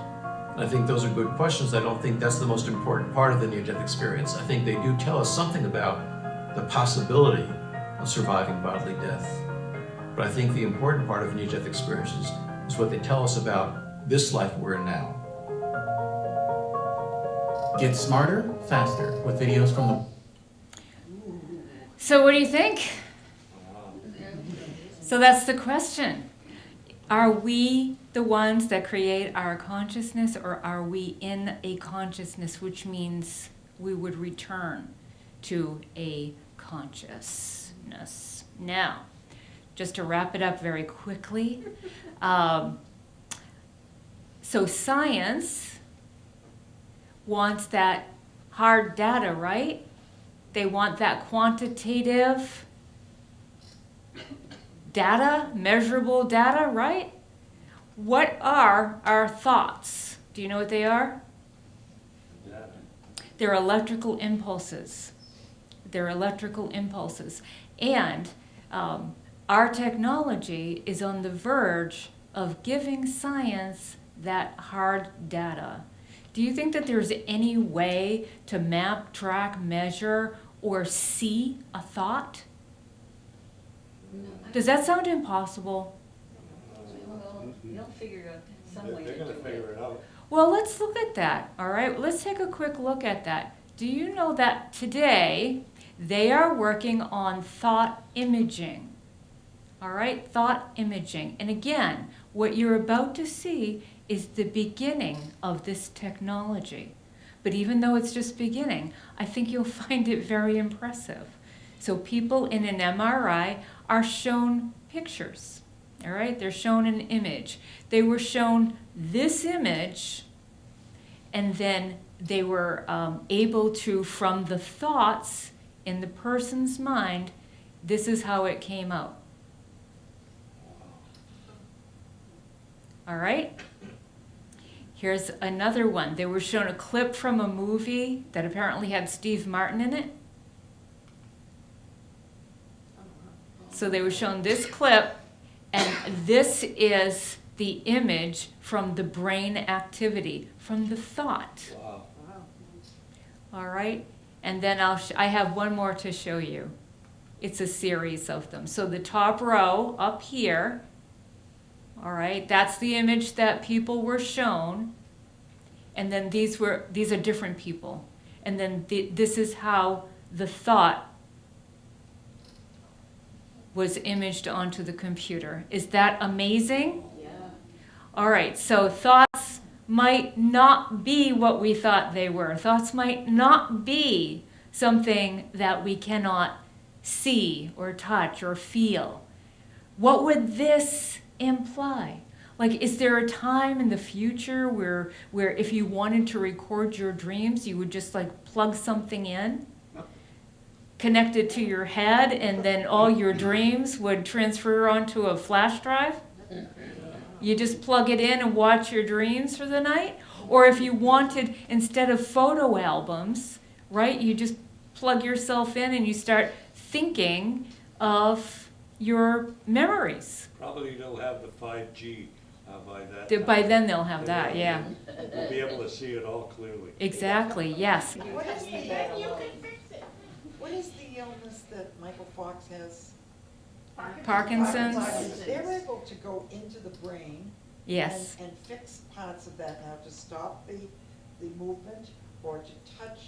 J: I think those are good questions. I don't think that's the most important part of the near-death experience. I think they do tell us something about the possibility of surviving bodily death. But I think the important part of near-death experiences is what they tell us about this life we're in now.
K: Get smarter, faster with videos from the...
A: So what do you think? So that's the question. Are we the ones that create our consciousness, or are we in a consciousness, which means we would return to a consciousness? Now, just to wrap it up very quickly, so science wants that hard data, right? They want that quantitative data, measurable data, right? What are our thoughts? Do you know what they are? They're electrical impulses. They're electrical impulses. And our technology is on the verge of giving science that hard data. Do you think that there's any way to map, track, measure, or see a thought? Does that sound impossible?
B: They'll figure out some way to
D: They're
B: do
D: gonna figure
B: it.
D: it out.
A: Well, let's look at that, all right? Let's take a quick look at that. Do you know that today they are working on thought imaging? All right, thought imaging. And again, what you're about to see is the beginning of this technology. But even though it's just beginning, I think you'll find it very impressive. So people in an MRI are shown pictures, all right? They're shown an image. They were shown this image, and then they were able to, from the thoughts in the person's mind, this is how it came out. All right? Here's another one. They were shown a clip from a movie that apparently had Steve Martin in it. So they were shown this clip, and this is the image from the brain activity, from the thought.
D: Wow.
A: All right? And then I have one more to show you. It's a series of them. So the top row up here, all right, that's the image that people were shown. And then these are different people. And then this is how the thought was imaged onto the computer. Is that amazing?
B: Yeah.
A: All right, so thoughts might not be what we thought they were. Thoughts might not be something that we cannot see or touch or feel. What would this imply? Like, is there a time in the future where if you wanted to record your dreams, you would just like plug something in, connect it to your head, and then all your dreams would transfer onto a flash drive? You just plug it in and watch your dreams for the night? Or if you wanted, instead of photo albums, right, you just plug yourself in and you start thinking of your memories.
D: Probably they'll have the 5G by that
A: By
D: time.
A: then they'll have that, yeah.
D: We'll be able to see it all clearly.
A: Exactly, yes.
E: What is the,
G: Then you can fix it.
E: what is the illness that Michael Fox has?
A: Parkinson's?
E: They're able to go into the brain.
A: Yes.
E: And fix parts of that now to stop the movement or to touch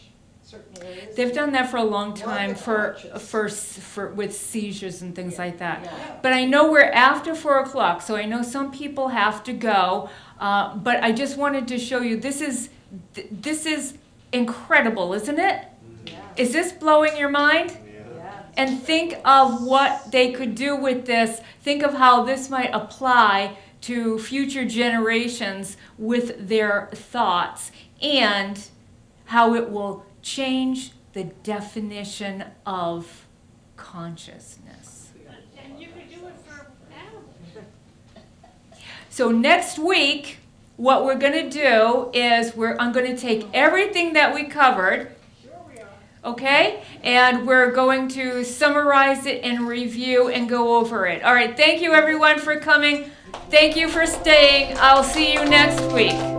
E: certain areas.
A: They've done that for a long time
E: Why the
A: for with seizures and things like that.
E: Yeah.
A: But I know we're after 4 o'clock, so I know some people have to go. But I just wanted to show you, this is incredible, isn't it?
B: Yeah.
A: Is this blowing your mind?
D: Yeah.
B: Yeah.
A: And think of what they could do with this. Think of how this might apply to future generations with their thoughts, and how it will change the definition of consciousness.
G: And you could do it for animals.
A: So next week, what we're going to do is I'm going to take everything that we covered,
G: Sure we are.
A: okay? And we're going to summarize it and review and go over it. All right, thank you everyone for coming. Thank you for staying. I'll see you next week.